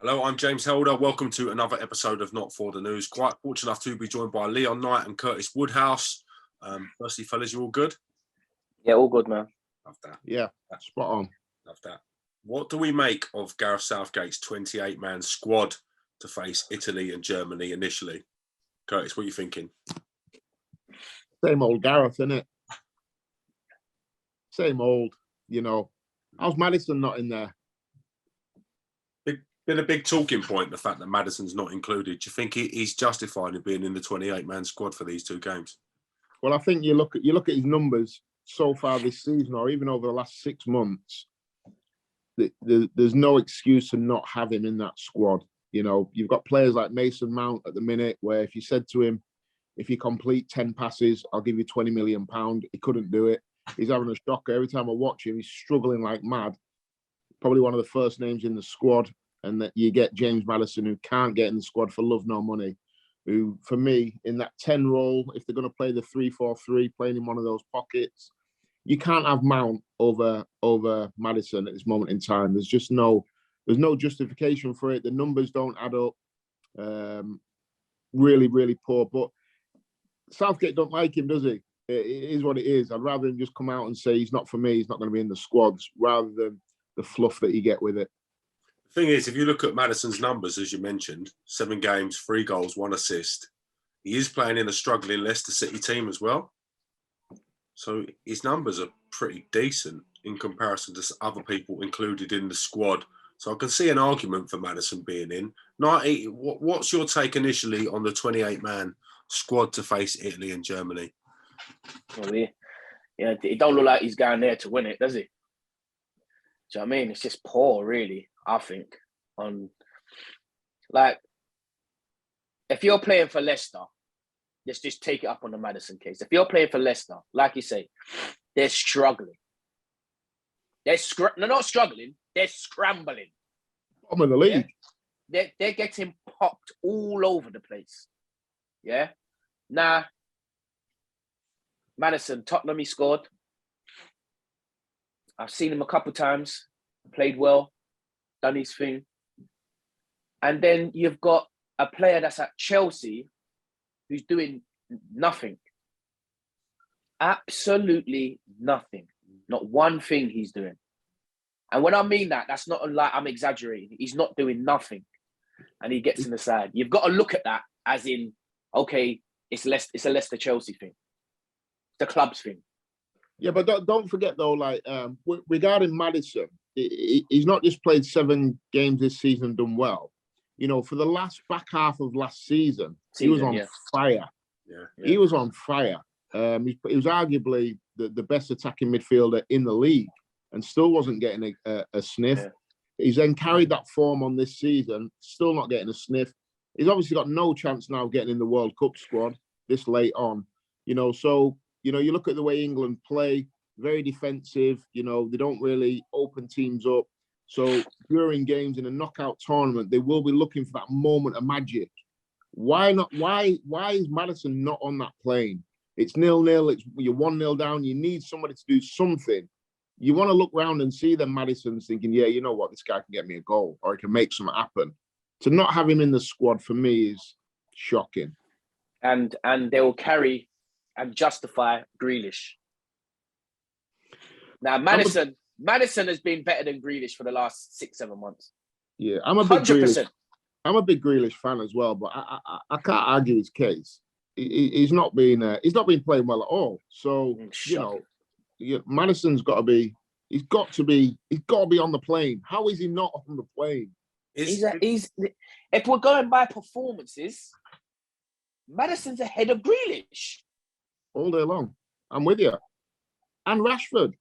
Hello, I'm James Helder. Welcome to another episode of Not For The News. Quite fortunate enough to be joined by Leon Knight and Curtis Woodhouse. Firstly, fellas, you all good? Yeah, all good, man. Love that. Yeah, spot on. Love that. What do we make of Gareth Southgate's 28-man squad to face Italy and Germany initially? Curtis, what are you thinking? Same old Gareth, innit? Same old, How's Maddison not in there? Been a big talking point, the fact that Maddison's not included. Do you think he's justified in being in the 28-man squad for these two games? Well, I think you look at his numbers so far this season, or even over the last 6 months. There's no excuse to not have him in that squad. You've got players like Mason Mount at the minute, where if you said to him, if you complete 10 passes, I'll give you £20 million, he couldn't do it. He's having a shocker. Every time I watch him, he's struggling like mad. Probably one of the first names in the squad. And that you get James Maddison, who can't get in the squad for love nor money, who, for me, in that 10 role, if they're going to play the 3-4-3, playing in one of those pockets, you can't have Mount over Maddison at this moment in time. There's no justification for it. The numbers don't add up. Really, really poor. But Southgate don't like him, does he? It is what it is. I'd rather him just come out and say he's not for me, he's not going to be in the squads, rather than the fluff that you get with it. The thing is, if you look at Maddison's numbers, as you mentioned, 7 games, 3 goals, 1 assist, he is playing in a struggling Leicester City team as well. So his numbers are pretty decent in comparison to other people included in the squad. So I can see an argument for Maddison being in. Knighty, what's your take initially on the 28-man squad to face Italy and Germany? Well, it don't look like he's going there to win it, does he? Do you know what I mean? It's just poor, really, I think. If you're playing for Leicester, let's just take it up on the Maddison case. If you're playing for Leicester, like you say, they're struggling. They're not struggling, they're scrambling. Bottom of the league. Yeah? They're getting popped all over the place. Yeah? Nah. Maddison, Tottenham, he scored. I've seen him a couple of times, played well, done his thing. And then you've got a player that's at Chelsea who's doing nothing. Absolutely nothing. Not one thing he's doing. And when I mean that, that's not like I'm exaggerating. He's not doing nothing. And he gets in the side. You've got to look at that as in, okay, it's a Leicester-Chelsea thing. It's the club's thing. Yeah, but don't forget, though, regarding Maddison, he's not just played 7 games this season and done well. For the back half of last season, he was on fire. Yeah. He was on fire. He was arguably the best attacking midfielder in the league and still wasn't getting a sniff. Yeah. He's then carried that form on this season, still not getting a sniff. He's obviously got no chance now of getting in the World Cup squad this late on. So... you look at the way England play, very defensive. They don't really open teams up. So during games in a knockout tournament, they will be looking for that moment of magic. Why not? Why is Maddison not on that plane? It's 0-0. You're 1-0 down. You need somebody to do something. You want to look around and see them Maddison's thinking, yeah, you know what, this guy can get me a goal or he can make something happen. To not have him in the squad for me is shocking. And they will carry and justify Grealish. Now, Maddison has been better than Grealish for the last 6-7 months. Yeah, I'm a big 100%. I'm a big Grealish fan as well, but I can't argue his case. He's not been playing well at all. So Maddison's got to be. He's got to be on the plane. How is he not on the plane? If we're going by performances, Maddison's ahead of Grealish. All day long. I'm with you. And Rashford.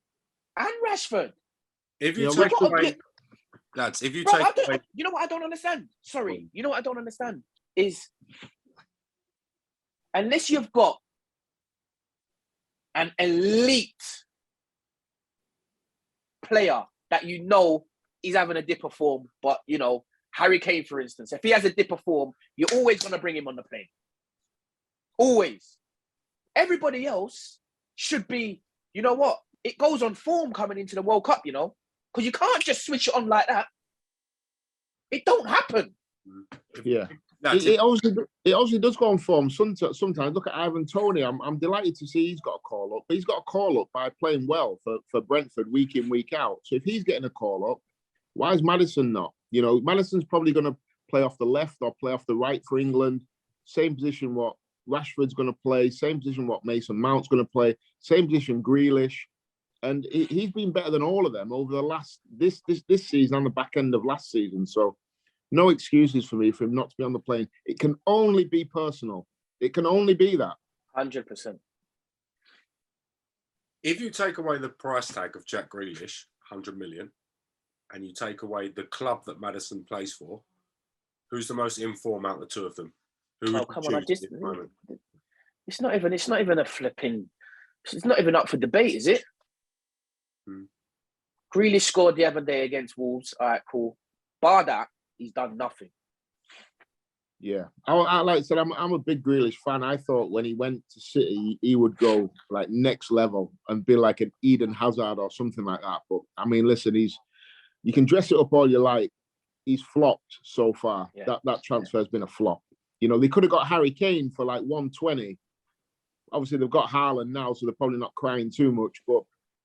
If you take away... Lads, if you take away... You know what I don't understand? Sorry. You know what I don't understand? Is unless you've got an elite player that he's having a dip of form, but, Harry Kane, for instance, if he has a dip of form, you're always going to bring him on the plane. Always. Everybody else should be, you know what? It goes on form coming into the World Cup, because you can't just switch it on like that. It don't happen. Yeah. It obviously does go on form sometimes. Look at Ivan Toney. I'm delighted to see he's got a call up, but he's got a call up by playing well for Brentford week in, week out. So if he's getting a call up, why is Maddison not? You know, Maddison's probably going to play off the left or play off the right for England. Same position what Rashford's going to play. Same position what Mason Mount's going to play. Same position Grealish. And he's been better than all of them over the last this season and the back end of last season. So no excuses for me for him not to be on the plane. It can only be personal. It can only be that. 100%. If you take away the price tag of Jack Grealish, 100 million, and you take away the club that Maddison plays for, who's the most in form out of the two of them? Who would come you on! choose at this moment? It's not even a flipping. It's not even up for debate, is it? Grealish scored the other day against Wolves. All right, cool. Bar that, he's done nothing. Yeah, I like I said, I'm a big Grealish fan. I thought when he went to City, he would go like next level and be like an Eden Hazard or something like that. But I mean, listen, you can dress it up all you like. He's flopped so far. Yeah. That transfer has been a flop. You know, they could have got Harry Kane for like 120. Obviously, they've got Haaland now, so they're probably not crying too much. But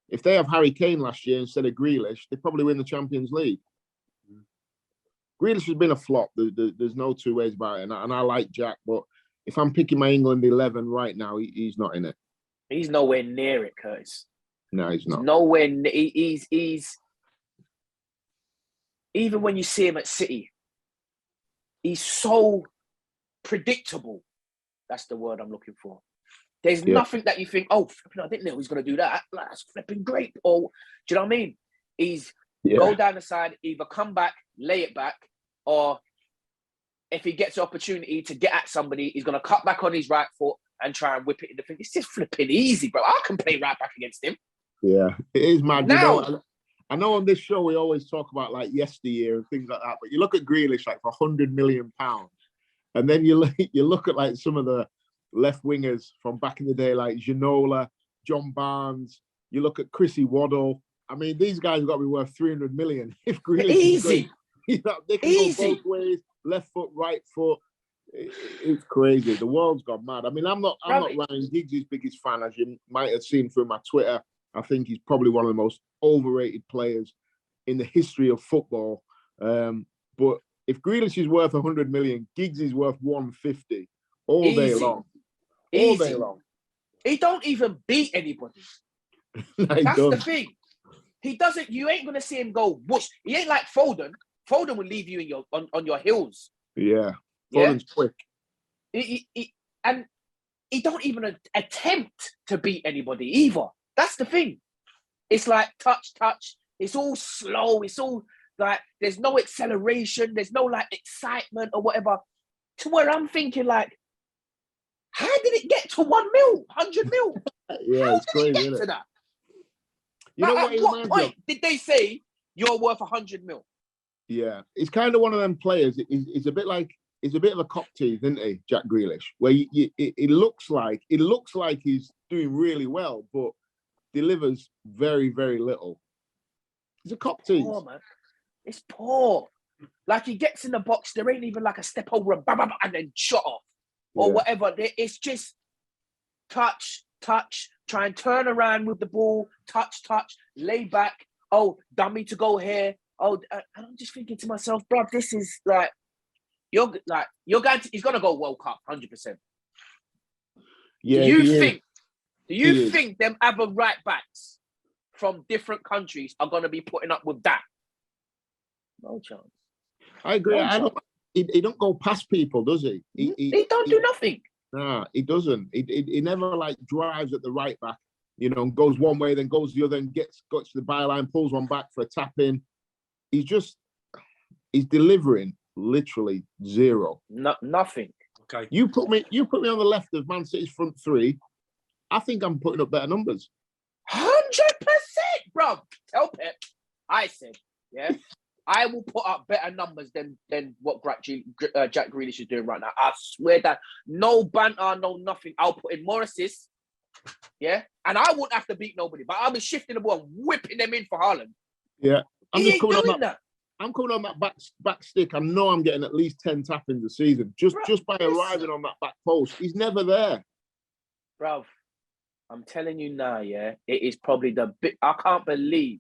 if they have Harry Kane last year instead of Grealish, they probably win the Champions League. Grealish has been a flop. There's no two ways about it. And I like Jack, but if I'm picking my England 11 right now, he's not in it. He's nowhere near it, Curtis. No, he's not. Nowhere. He's even when you see him at City, he's so predictable. That's the word I'm looking for. There's nothing that you think, oh, I didn't know he was going to do that. That's flipping great. Or, do you know what I mean? He's go down the side, either come back, lay it back, or if he gets the opportunity to get at somebody, he's going to cut back on his right foot and try and whip it in the thing. It's just flipping easy, bro. I can play right back against him. Yeah, it is mad. Now, you know, I know on this show we always talk about like yesteryear and things like that, but you look at Grealish like for £100 million, and then you look at like some of the left wingers from back in the day, like Ginola, John Barnes. You look at Chrissy Waddle. I mean, these guys have got to be worth 300 million. If Grealish easy, you know, they can go both ways, left foot, right foot. It's crazy. The world's gone mad. I mean, I'm not Ryan Giggs' biggest fan, as you might have seen through my Twitter. I think he's probably one of the most overrated players in the history of football. But if Grealish is worth 100 million, Giggs is worth 150 all day long. All day long. He don't even beat anybody. That's the thing. He doesn't. You ain't gonna see him go whoosh. He ain't like Foden. Foden will leave you in your on your heels. Yeah, Foden's quick. And he don't even attempt to beat anybody either. That's the thing. It's like touch. It's all slow. It's all like there's no acceleration. There's no like excitement or whatever. To where I'm thinking like, how did it get to 1 mil, 100 mil? Yeah, how it's crazy, did it get to that? You know at what point did they say you're worth 100 mil? Yeah, it's kind of one of them players. It's a bit of a cock tease, isn't he, Jack Grealish? Where it looks like he's doing really well, but delivers very, very little. It's a cock tease. Poor, man. It's poor. Like he gets in the box, there ain't even like a step over and bam, bam, and then shot off or whatever. It's just touch, try and turn around with the ball, touch, lay back. Oh, dummy to go here. Oh, and I'm just thinking to myself, bro, this is like you're going to. He's gonna go World Cup, 100%. Yeah. Do you think them other right backs from different countries are gonna be putting up with that? No chance. I agree. He don't go past people, does he? He don't do nothing. Nah, he doesn't. He never like drives at the right back, you know, and goes one way, then goes the other, and gets to the byline, pulls one back for a tap in. He's delivering literally zero. Nothing. Okay. You put me on the left of Man City's front three. I think I'm putting up better numbers. 100%, bro. Tell Pep. I said, yeah. I will put up better numbers than what Jack Grealish is doing right now. I swear that no banter, no nothing. I'll put in more assists, yeah, and I won't have to beat nobody. But I'll be shifting the ball and whipping them in for Haaland. Yeah, I'm I'm coming on that back stick. I know I'm getting at least 10 tappings a season just by arriving on that back post. He's never there, bruv. I'm telling you now, yeah, it is probably the bit. I can't believe,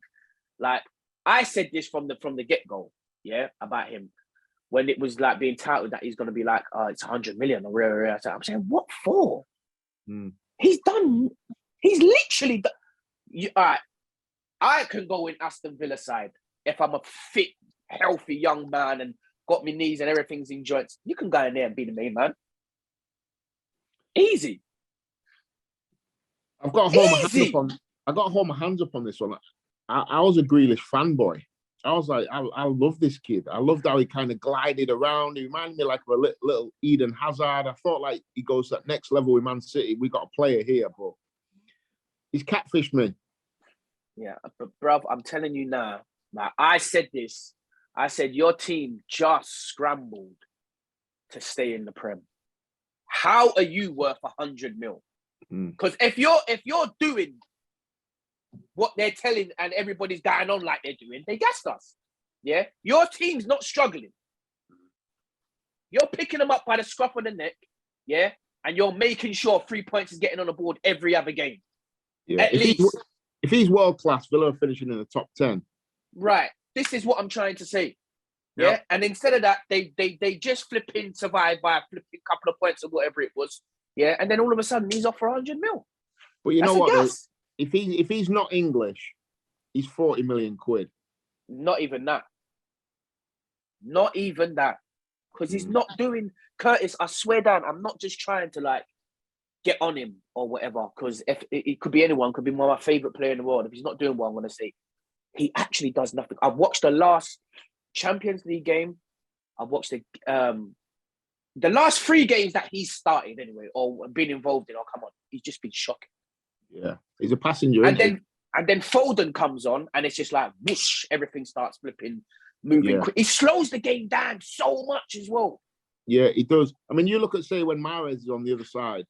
like, I said this from the get go, yeah, about him when it was like being touted that he's going to be like, oh, it's 100 million or rare. I'm saying, what for? He's literally done. All right, I can go in Aston Villa side if I'm a fit, healthy young man and got my knees and everything's in joints. You can go in there and be the main man. Easy. I've got to hold my hands up on this one. I was a Grealish fanboy. I was like, I love this kid. I loved how he kind of glided around. He reminded me like of a little Eden Hazard. I thought like he goes to that next level with Man City. We got a player here, but he's catfished me. Yeah, but bruv, I'm telling you now. Like I said this. I said your team just scrambled to stay in the Prem. How are you worth 100 mil? Because if you're doing what they're telling and everybody's going on like they're doing, they gassed us. Yeah, your team's not struggling. You're picking them up by the scruff of the neck. Yeah, and you're making sure 3 points is getting on the board every other game. Yeah, at least. If he's world class, Villa are finishing in the top 10. Right. This is what I'm trying to say. Yeah. And instead of that, they just flipping survive by a flipping couple of points or whatever it was. Yeah. And then all of a sudden he's off for 100 mil. But you know what? Though, if he's not English, he's 40 million quid. Not even that. Not even that. Because he's not doing Curtis. I swear down, I'm not just trying to like get on him or whatever. Because if it could be anyone, could be one of my favorite player in the world. If he's not doing what I'm going to say, he actually does nothing. I've watched the last Champions League game. I've watched the last 3 games that he's started anyway, or been involved in. Oh, come on, he's just been shocking. Yeah, he's a passenger. And then Foden comes on, and it's just like whoosh, everything starts flipping, moving. Yeah. He slows the game down so much as well. Yeah, he does. I mean, you look at say when Mahrez is on the other side.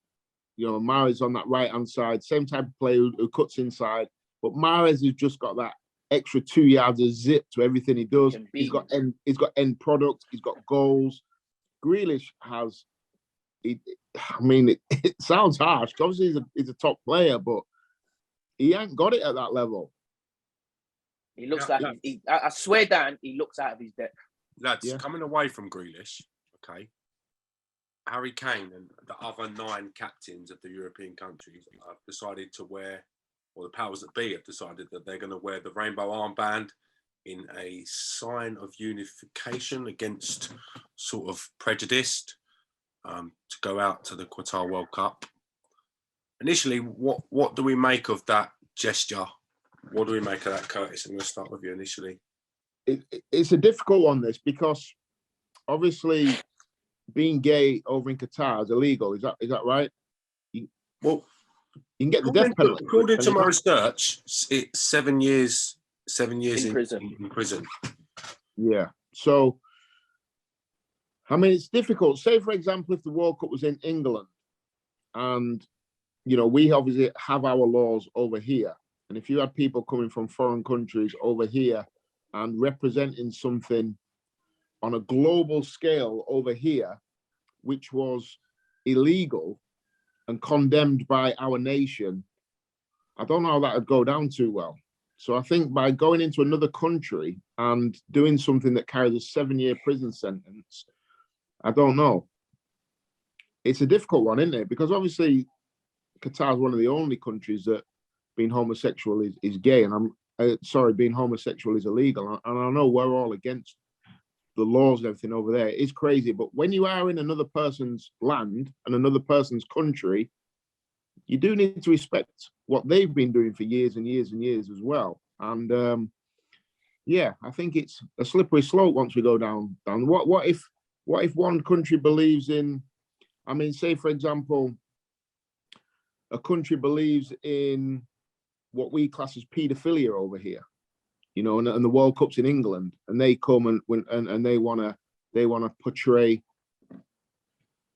You know, Mahrez on that right hand side, same type of player who cuts inside, but Mahrez has just got that extra 2 yards of zip to everything he does. He's got end product. He's got goals. Grealish has. It sounds harsh. Obviously, he's a top player, but he ain't got it at that level. He looks like I swear down, he looks out of his depth. Lads, coming away from Grealish, okay. Harry Kane and the other 9 captains of the European countries have decided to wear, or the powers that be have decided that they're going to wear the rainbow armband in a sign of unification against sort of prejudice to go out to the Qatar World Cup. Initially, what do we make of that gesture? What do we make of that, Curtis? I'm going to start with you initially. It's a difficult one, this, because obviously being gay over in Qatar is illegal. Is that right? You can get the death penalty. According to my research, it's 7 years. 7 years in prison. Yeah. So, I mean, it's difficult. Say, for example, if the World Cup was in England, and you know, we obviously have our laws over here, and if you had people coming from foreign countries over here and representing something on a global scale over here, which was illegal and condemned by our nation, I don't know how that would go down too well. So I think by going into another country and doing something that carries a 7-year prison sentence, I don't know. It's a difficult one, isn't it? Because obviously Qatar is one of the only countries that being homosexual is gay, and being homosexual is illegal. And I know we're all against the laws and everything over there. It's crazy. But when you are in another person's land and another person's country, you do need to respect what they've been doing for years and years and years as well. And I think it's a slippery slope once we go down. What if one country believes in, I mean, say for example, a country believes in what we class as paedophilia over here, you know, and the World Cup's in England, and they come and they wanna portray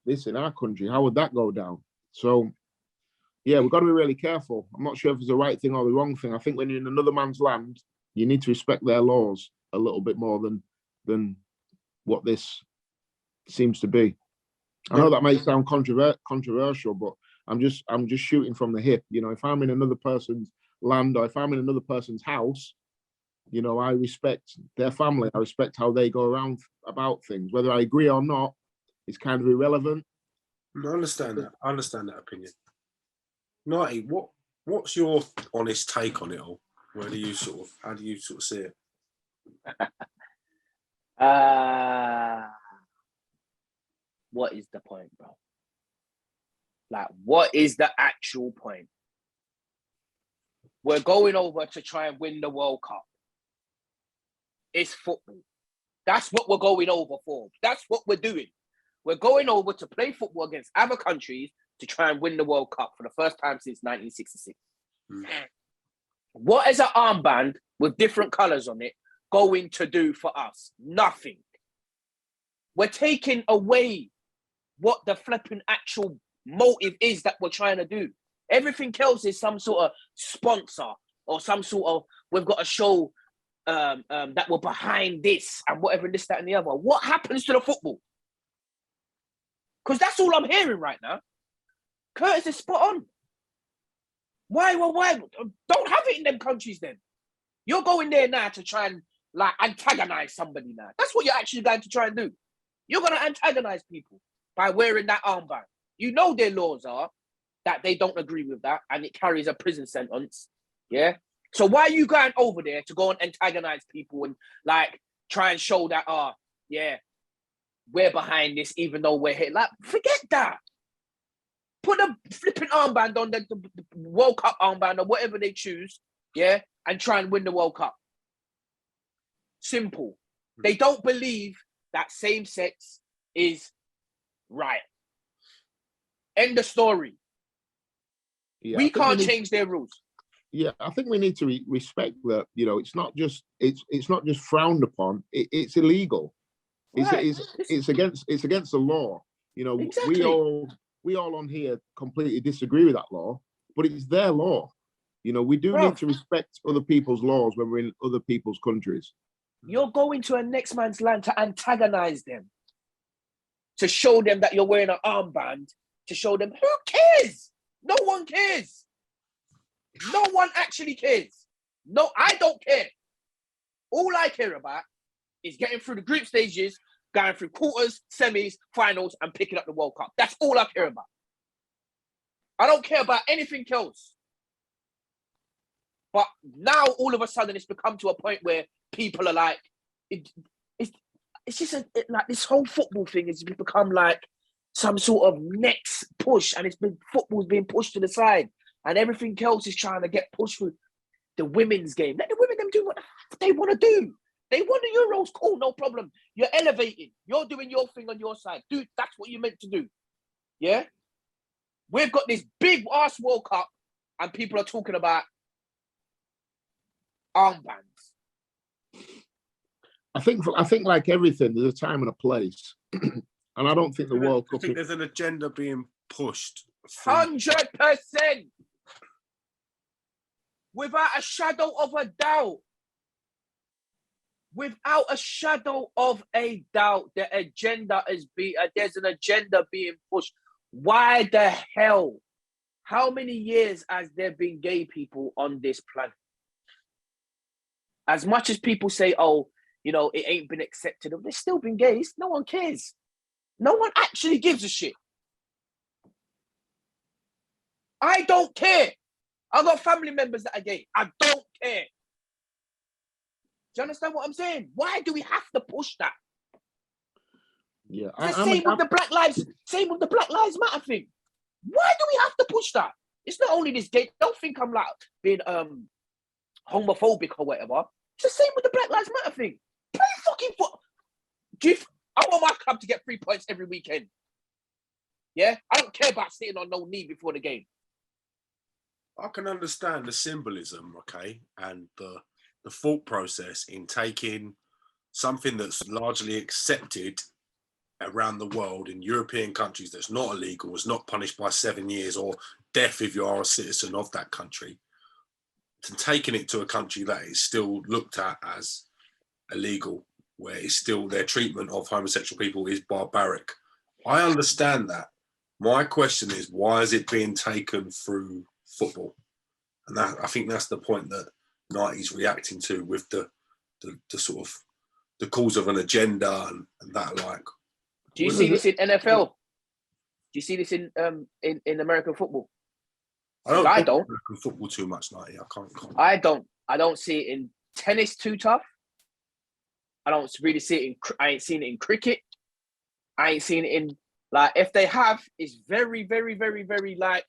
this in our country. How would that go down? So yeah, we've got to be really careful. I'm not sure if it's the right thing or the wrong thing. I think when you're in another man's land, you need to respect their laws a little bit more than what this seems to be. I know that may sound controversial, but I'm just shooting from the hip. You know, if I'm in another person's land or if I'm in another person's house, you know, I respect their family. I respect how they go around about things. Whether I agree or not is kind of irrelevant. I understand that. I understand that opinion. Knighty, what's your honest take on it all? How do you sort of see it? What is the point, bro? Like, what is the actual point? We're going over to try and win the World Cup. It's football. That's what we're going over for. That's what we're doing. We're going over to play football against other countries to try and win the World Cup for the first time since 1966. What is an armband with different colours on it going to do for us? Nothing. We're taking away what the flipping actual motive is that we're trying to do. Everything else is some sort of sponsor or some sort of, we've got to show that we're behind this and whatever, this, that, and the other. What happens to the football? Because that's all I'm hearing right now. Curtis is spot on. Why? Don't have it in them countries then. You're going there now to try and like antagonize somebody now. That's what you're actually going to try and do. You're going to antagonize people by wearing that armband. You know their laws are that they don't agree with that and it carries a prison sentence. Yeah? So why are you going over there to go and antagonize people and like try and show that, yeah, we're behind this even though we're here? Like, forget that. Put a flipping armband on the World Cup armband or whatever they choose, yeah, and try and win the World Cup. Simple. They don't believe that same sex is right. End of story. Yeah, we can't change their rules. Yeah, I think we need to respect that. You know, it's not just frowned upon. It's illegal. Right. It's against the law. You know, exactly. We all on here completely disagree with that law, but it's their law. You know, we do need to respect other people's laws when we're in other people's countries. You're going to a next man's land to antagonize them, to show them that you're wearing an armband, to show them, who cares? No one cares. No one actually cares. No, I don't care. All I care about is getting through the group stages, going through quarters, semis, finals, and picking up the World Cup. That's all I care about. I don't care about anything else. But now, all of a sudden, it's become to a point where people are like, it's just like this whole football thing has become like some sort of next push, and football's being pushed to the side, and everything else is trying to get pushed through. The women's game, let the women them do what they want to do. They won the Euros, cool, no problem. You're elevating. You're doing your thing on your side. Dude, that's what you're meant to do. Yeah? We've got this big-ass World Cup and people are talking about armbands. I think like everything, there's a time and a place. And I don't think the World Cup... I think there's an agenda being pushed. 100%! Without a shadow of a doubt. Without a shadow of a doubt, the agenda there's an agenda being pushed. Why the hell? How many years has there been gay people on this planet? As much as people say, oh, you know, it ain't been accepted, there's still been gays. No one cares. No one actually gives a shit. I don't care. I've got family members that are gay. I don't care. Do you understand what I'm saying? Why do we have to push that? Yeah, same with the Black Lives Matter thing. Why do we have to push that? It's not only this gay. Don't think I'm like being homophobic or whatever. It's the same with the Black Lives Matter thing. Play fucking foot. I want my club to get 3 points every weekend. Yeah, I don't care about sitting on no knee before the game. I can understand the symbolism, okay, and the thought process in taking something that's largely accepted around the world in European countries that's not illegal, is not punished by 7 years or death if you are a citizen of that country, and taking it to a country that is still looked at as illegal, where it's still their treatment of homosexual people is barbaric. I understand that. My question is, why is it being taken through football? And that, I think that's the point that Knight is reacting to with the sort of the cause of an agenda and that like. Do you see this in NFL? Do you see this in American football? I don't. American football too much, Knighty. I can't. I don't see it in tennis too tough. I don't really see it I ain't seen it in cricket. I ain't seen it in, like, if they have, it's very, very, very, very like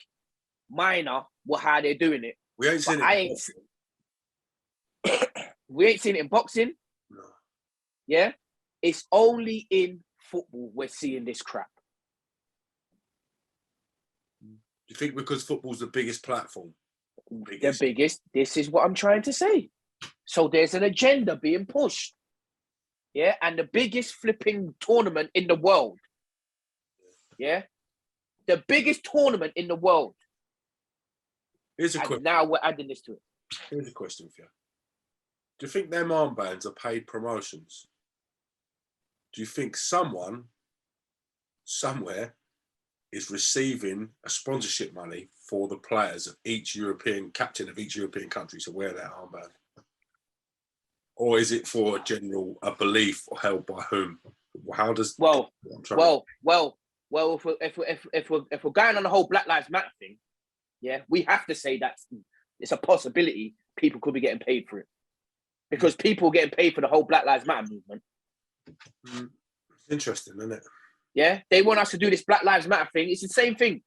minor how they're doing it. We ain't seen it. We ain't seen it in boxing. No. Yeah, it's only in football we're seeing this crap. Do you think because football's the biggest platform? The biggest. This is what I'm trying to say. So there's an agenda being pushed. Yeah, and the biggest flipping tournament in the world. Yeah, the biggest tournament in the world. Here's a question. Now we're adding this to it. Here's a question for you. Do you think them armbands are paid promotions? Do you think someone, somewhere, is receiving a sponsorship money for the players of each captain of each European country to wear that armband? Or is it for a belief held by whom? How does if we're going on the whole Black Lives Matter thing, yeah, we have to say that it's a possibility people could be getting paid for it, because people are getting paid for the whole Black Lives Matter movement. It's interesting, isn't it? Yeah, they want us to do this Black Lives Matter thing. It's the same thing.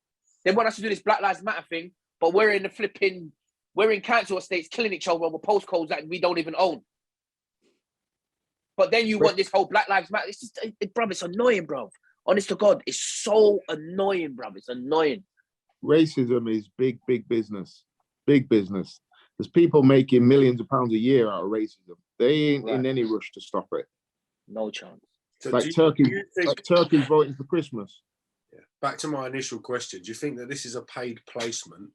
They want us to do this Black Lives Matter thing, but we're in council estates killing each other over postcodes that we don't even own. But then you want this whole Black Lives Matter. It's just, bruv, it's annoying, bruv. Honest to God, it's so annoying, bruv. It's annoying. Racism is big, big business. Big business. There's people making millions of pounds a year out of racism. They ain't in any rush to stop it. No chance. So Turkey's voting for Christmas. Yeah. Back to my initial question. Do you think that this is a paid placement,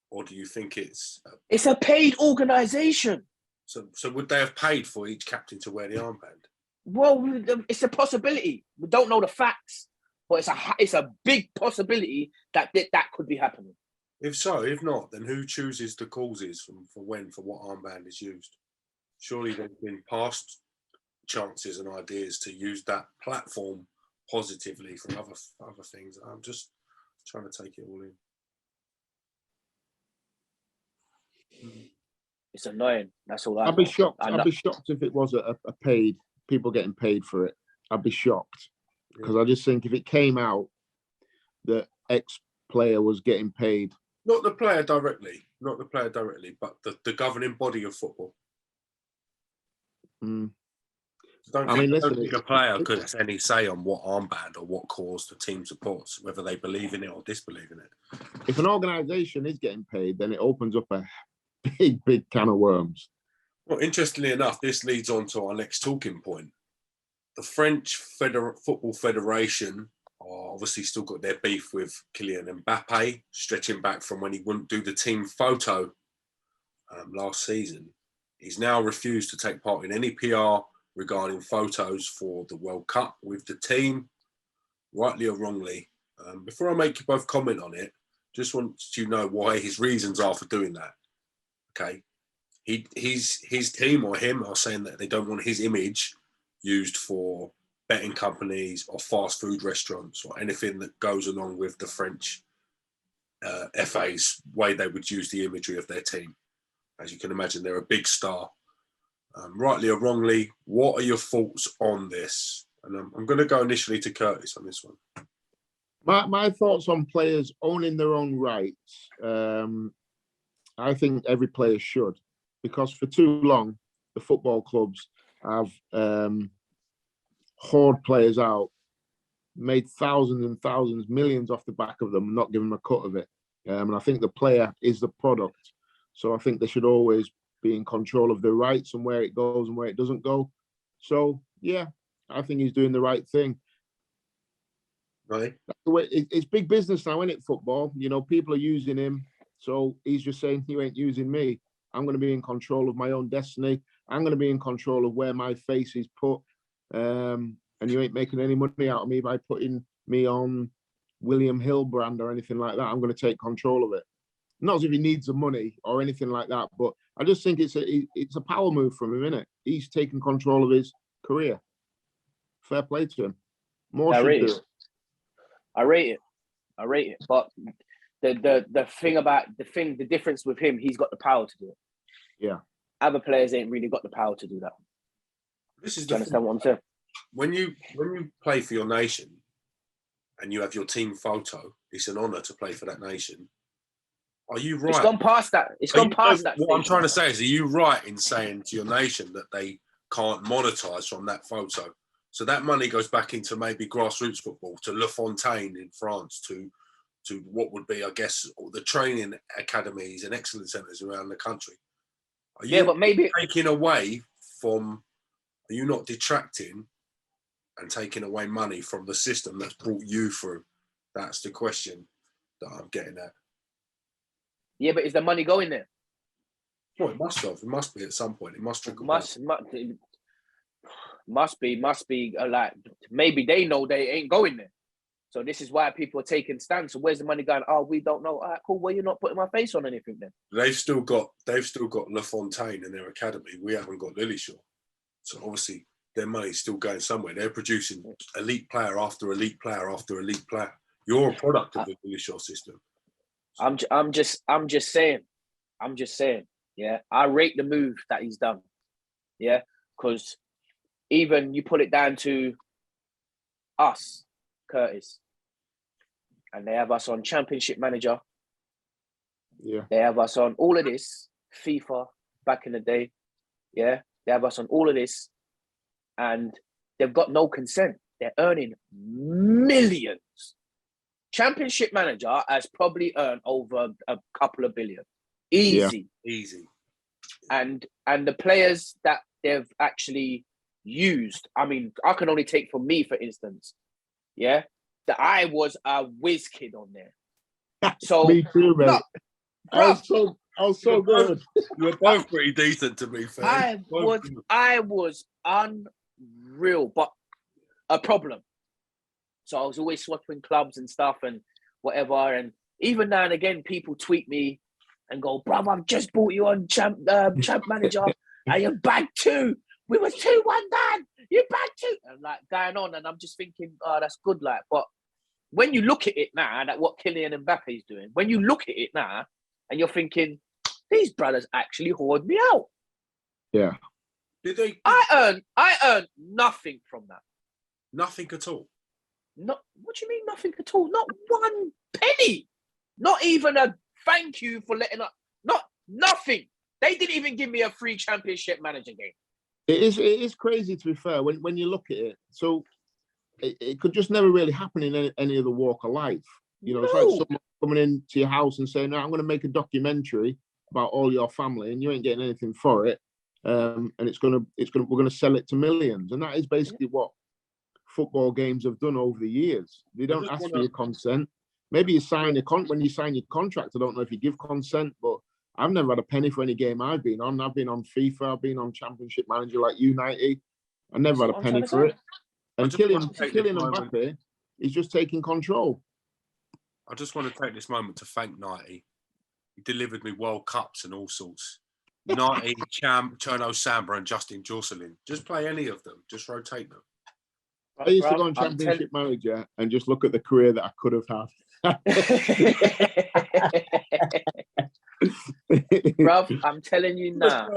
or do you think it's a paid organisation? So would they have paid for each captain to wear the armband? Well, it's a possibility. We don't know the facts, but it's a big possibility that could be happening. If so, if not, then who chooses the causes for what armband is used? Surely there's been past chances and ideas to use that platform positively from other things. I'm just trying to take it all in. It's annoying. That's all. I'd be shocked. I'd be shocked if it was a paid, people getting paid for it. I'd be shocked, because I just think if it came out that X player was getting paid, not the player directly, but the governing body of football. I don't think a player could have any say on what armband or what cause the team supports, whether they believe in it or disbelieve in it. If an organisation is getting paid, then it opens up a big, big can of worms. Well, interestingly enough, this leads on to our next talking point. The French Football Federation are obviously still got their beef with Kylian Mbappe, stretching back from when he wouldn't do the team photo last season. He's now refused to take part in any PR regarding photos for the World Cup with the team, rightly or wrongly. Before I make you both comment on it, just want you to know why his reasons are for doing that. Okay, his team or him are saying that they don't want his image used for betting companies or fast food restaurants or anything that goes along with the French FA's way they would use the imagery of their team. As you can imagine, they're a big star. Rightly or wrongly, what are your thoughts on this? And I'm going to go initially to Curtis on this one. My thoughts on players owning their own rights. I think every player should, because for too long, the football clubs have hoard players out, made thousands and thousands, millions off the back of them, not giving them a cut of it. And I think the player is the product. So I think they should always be in control of their rights and where it goes and where it doesn't go. So, yeah, I think he's doing the right thing. Right. That's the way, it's big business now, isn't it, football? You know, people are using him. So he's just saying, you ain't using me. I'm going to be in control of my own destiny. I'm going to be in control of where my face is put. And you ain't making any money out of me by putting me on William Hill brand or anything like that. I'm going to take control of it. Not as if he needs the money or anything like that, but I just think it's a power move from him, isn't it? He's taking control of his career. Fair play to him. More should do it. I rate it. But the difference with him, he's got the power to do it. Yeah. Other players ain't really got the power to do that. This is do you understand what I'm saying? When you play for your nation and you have your team photo, it's an honour to play for that nation. Are you right? It's gone past that. What I'm trying to say is, are you right in saying to your nation that they can't monetize from that photo? So that money goes back into maybe grassroots football, to Le Fontaine in France, to what would be, I guess, the training academies and excellence centres around the country. Are you but maybe taking away from? Are you not detracting and taking away money from the system that's brought you through? That's the question that I'm getting at. Yeah, but is the money going there? Well, it must have. It must be at some point. It must trickle must be like, maybe they know they ain't going there. So this is why people are taking stands. So where's the money going? Oh, we don't know. All right, cool. Well, you're not putting my face on anything then. They've still got Le Fontaine in their academy. We haven't got Lillyshaw. So obviously their money's still going somewhere. They're producing elite player after elite player after elite player. You're a product of the Grealish system. I'm just saying. Yeah, I rate the move that he's done. Yeah, because even you put it down to us, Curtis, and they have us on Championship Manager. Yeah, they have us on all of this FIFA back in the day. Yeah, they have us on all of this, and they've got no consent. They're earning millions. Championship Manager has probably earned over a couple of billion. Easy. And the players that they've actually used, I mean, I can only take for me, for instance, yeah, that I was a whiz kid on there. So me too, mate. I was so good. You're both pretty decent, to be fair. I was unreal, but a problem. So I was always swapping clubs and stuff and whatever. And even now and again, people tweet me and go, "Bruv, I've just bought you on Champ Manager and you're bad too. We were 2-1 down. You're bad too." And like going on, and I'm just thinking, oh, that's good. Like, but when you look at it now, that what Kylian Mbappe is doing, when you look at it now, and you're thinking, these brothers actually hoard me out. Yeah. Did they? I earned nothing from that. Nothing at all. Not, what do you mean nothing at all? Not one penny. Not even a thank you for letting up. Nothing. They didn't even give me a free Championship Manager game. It is crazy, to be fair, when you look at it. So it could just never really happen in any other walk of life. You know, It's like someone coming into your house and saying, "No, I'm going to make a documentary about all your family," and you ain't getting anything for it. And we're going to sell it to millions, and that is basically what football games have done over the years. They don't ask for your consent. Maybe you sign when you sign your contract, I don't know if you give consent, but I've never had a penny for any game I've been on. I've been on FIFA, I've been on Championship Manager like United. I never had a penny for it. And Kylian Mbappe is just taking control. I just want to take this moment to thank Knighty. He delivered me World Cups and all sorts. Knighty, Cham, Cherno Samba and Justin Jocelyn. Just play any of them. Just rotate them. I used to go on Championship Manager and just look at the career that I could have had. Bruv, I'm telling you now.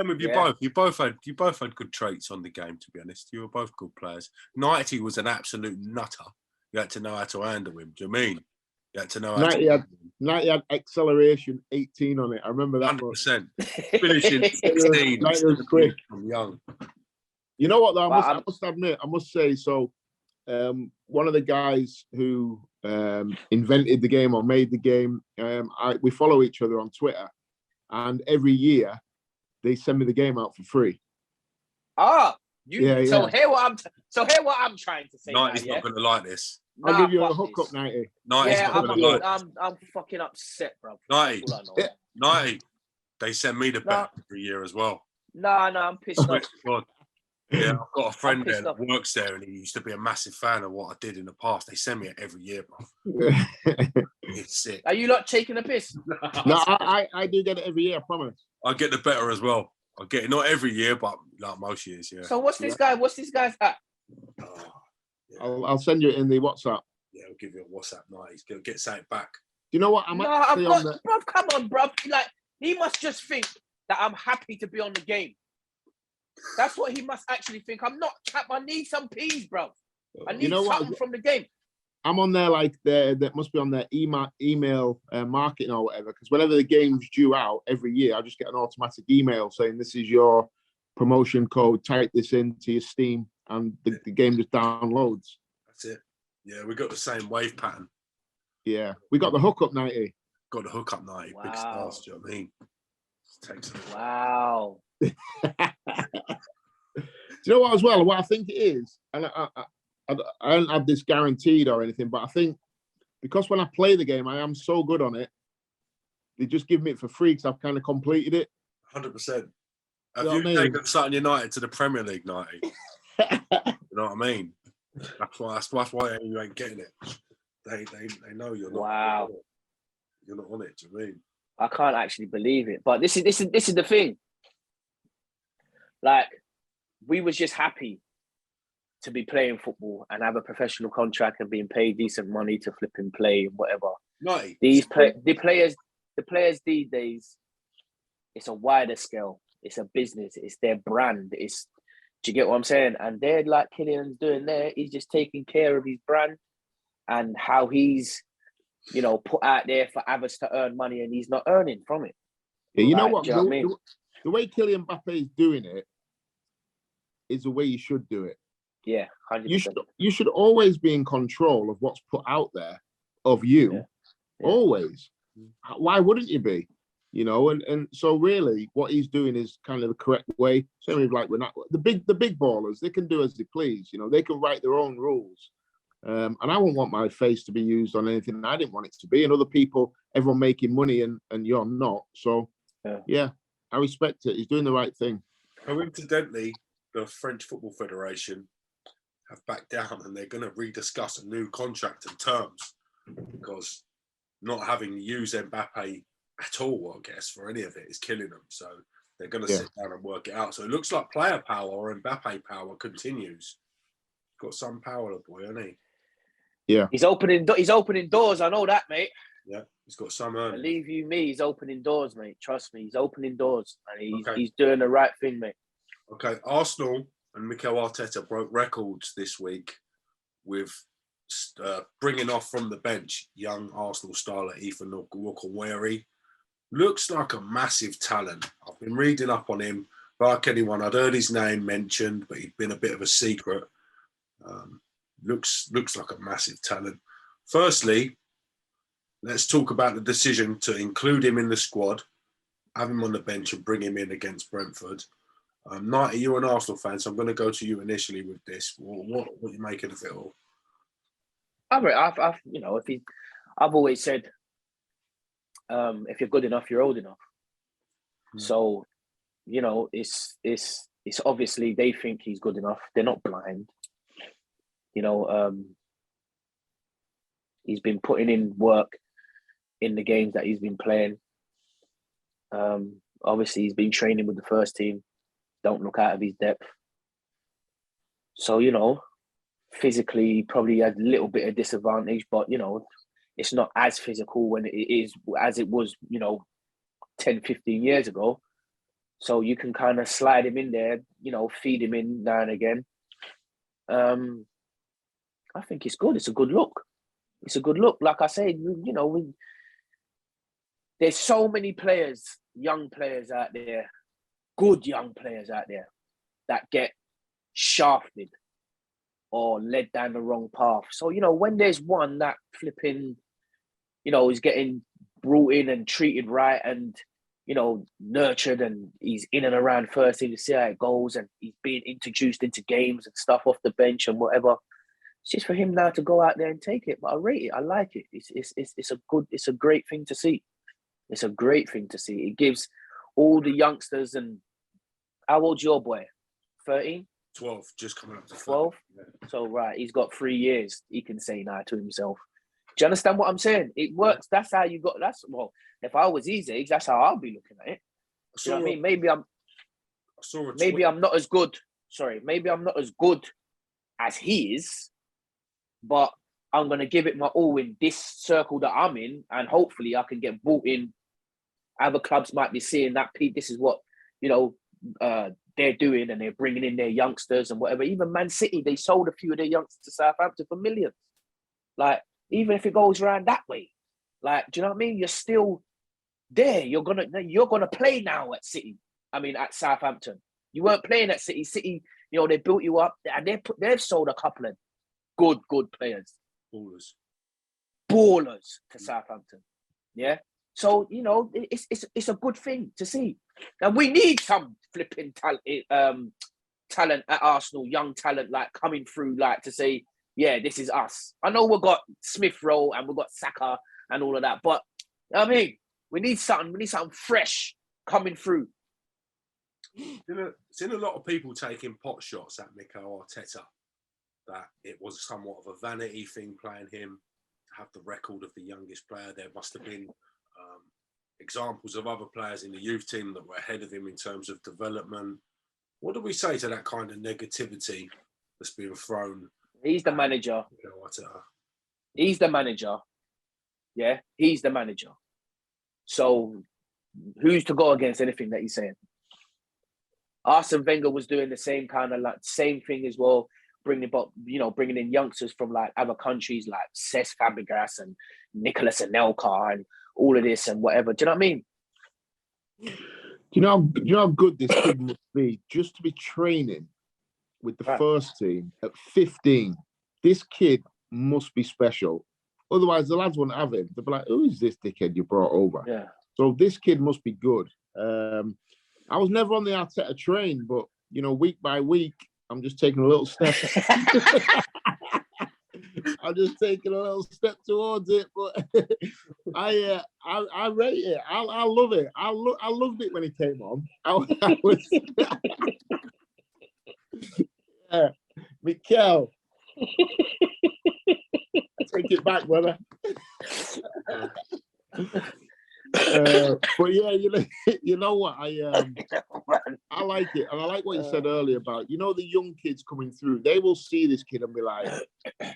You both had good traits on the game, to be honest. You were both good players. Knighty was an absolute nutter. You had to know how to handle him. Do you mean? You had to know how to. Knighty had acceleration 18 on it. I remember that. 100%. Finishing 16. Knighty was quick. I'm young. You know what, though? I must admit, I must say, so one of the guys who invented the game or made the game, we follow each other on Twitter, and every year they send me the game out for free. Hear what I'm trying to say. Knighty's not going to like this. I'll give you a hookup, Knighty. I'm fucking upset, bro. Knighty, they send me the bet every year as well. No, I'm pissed off. God. Yeah, I've got a friend there pissed that off. works there, and he used to be a massive fan of what I did in the past. They send me it every year, bro. It's sick. Are you lot taking a piss? No, I do get it every year, I promise. I get the better as well. I get it not every year, but like most years, yeah. So what's this guy? What's this guy's at? Oh, yeah. I'll send you it in the WhatsApp. Yeah, I'll give you a WhatsApp night. He's gonna get something back. Do you know what? I'm actually on the... Bruv, come on, bruv. Like, he must just think that I'm happy to be on the game. That's what he must actually think. I'm not, chap. I need some peas, bruv. I need something from the game. I'm on there like that must be on their email marketing or whatever. Because whenever the game's due out every year, I just get an automatic email saying this is your promotion code. Type this into your Steam, and the game just downloads. That's it. Yeah, we got the same wave pattern. Yeah, we got the hookup 90. Got the hookup 90. Wow. Big stars. Do you know what I mean? Takes it. Wow. Do you know what as well? What I think it is, and I don't have this guaranteed or anything, but I think because when I play the game, I am so good on it. They just give me it for free because I've kind of completed it. 100%. Have You know you what I mean? taken Sutton United to the Premier League 90? You know what I mean? That's why you ain't getting it. They know you're not. Wow. You're not on it. Do you mean? I can't actually believe it. But this is the thing. Like, we was just happy to be playing football and have a professional contract and being paid decent money to flip and play and whatever. 90. The players these days, it's a wider scale. It's a business. It's their brand. Do you get what I'm saying? And they're like Kylian's doing there. He's just taking care of his brand and how he's, put out there for others to earn money, and he's not earning from it. Yeah, you know Like, what? do you know what I mean? The way Kylian Mbappe is doing it is the way you should do it. Yeah, 100%. You should always be in control of what's put out there of you. Yeah. Always. Why wouldn't you be? And so really what he's doing is kind of the correct way. Same with like the big ballers, they can do as they please, they can write their own rules. And I wouldn't want my face to be used on anything I didn't want it to be. And other people, everyone making money and you're not. So yeah, I respect it. He's doing the right thing. Coincidentally, the French Football Federation have backed down and they're going to rediscuss a new contract and terms because not having used Mbappe at all, I guess, for any of it is killing them. So they're going to sit down and work it out. So it looks like player power or Mbappe power continues. Got some power, the boy, hasn't he? Yeah. He's opening doors. I know that, mate. Yeah, he's got some earnings. Believe you me, he's opening doors, mate. Trust me, he's opening doors. And he's doing the right thing, mate. Okay, Arsenal and Mikel Arteta broke records this week with bringing off from the bench young Arsenal starter Ethan NWANERI. Looks like a massive talent. I've been reading up on him. Like anyone, I'd heard his name mentioned, but he'd been a bit of a secret. Looks like a massive talent. Firstly, let's talk about the decision to include him in the squad, have him on the bench and bring him in against Brentford. Knight, you're an Arsenal fan, so I'm going to go to you initially with this. What are you making of it all? I've always said, if you're good enough, you're old enough. So, it's obviously they think he's good enough. They're not blind. He's been putting in work in the games that he's been playing. Obviously, he's been training with the first team. Don't look out of his depth. So, physically, he probably had a little bit of disadvantage, but, it's not as physical when it is as it was, 10, 15 years ago. So you can kind of slide him in there, feed him in now and again. I think it's good. It's a good look. It's a good look. Like I said, there's so many players, young players out there, good young players out there that get shafted or led down the wrong path. So, when there's one that flipping, is getting brought in and treated right and, nurtured and he's in and around first team to see how it goes and he's being introduced into games and stuff off the bench and whatever. It's just for him now to go out there and take it. But I rate it. I like it. It's a great thing to see. It's a great thing to see. It gives all the youngsters and How old's your boy? 13? 12, just coming up to 12? Yeah. So, right, he's got 3 years. He can say nah to himself. Do you understand what I'm saying? It works. That's how you got. Well, if I was his age, that's how I'll be looking at it. Do you know what I mean? Maybe I'm not as good. Sorry, maybe I'm not as good as he is, but I'm gonna give it my all in this circle that I'm in, and hopefully I can get bought in. Other clubs might be seeing that. This is what they're doing, and they're bringing in their youngsters and whatever. Even Man City, they sold a few of their youngsters to Southampton for millions. Like, even if it goes around that way, like, do you know what I mean? You're still there. You're gonna play now at City. I mean, at Southampton. You weren't playing at City. City, they built you up, and they've sold a couple of good players, ballers to Southampton. Yeah. So it's a good thing to see, and we need some flipping talent at Arsenal, young talent, like coming through, like to say, yeah, this is us. I know we've got Smith Rowe and we've got Saka and all of that, but I mean, we need something. We need something fresh coming through. Seen a lot of people taking pot shots at Mikel Arteta, that it was somewhat of a vanity thing playing him, to have the record of the youngest player. There must have been examples of other players in the youth team that were ahead of him in terms of development. What do we say to that kind of negativity that's being thrown? He's the manager. He's the manager. Yeah, he's the manager. So who's to go against anything that he's saying? Arsene Wenger was doing the same kind of same thing as well, bringing in youngsters from like other countries like Cesc Fabregas and Nicolas Anelka and all of this and whatever. Do you know what I mean? Do you know how good this kid must be just to be training with the first team at 15? This kid must be special. Otherwise, the lads wouldn't have him. They'd be like, who is this dickhead you brought over? Yeah. So this kid must be good. I was never on the Arteta train, but, week by week, I'm just taking a little step. I'm just taking a little step towards it, but I rate it. I love it. I loved it when he came on. I was, Mikel, take it back, brother. But yeah, you know what? I like it, and I like what you said earlier about the young kids coming through. They will see this kid and be like,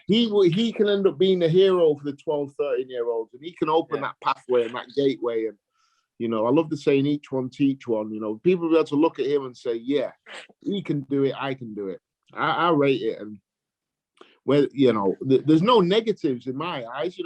he can end up being the hero for the 12, 13-year-olds, and he can open that pathway and that gateway. And I love the saying, each one teach one. People will be able to look at him and say, yeah, he can do it, I can do it. I rate it, and there's no negatives in my eyes.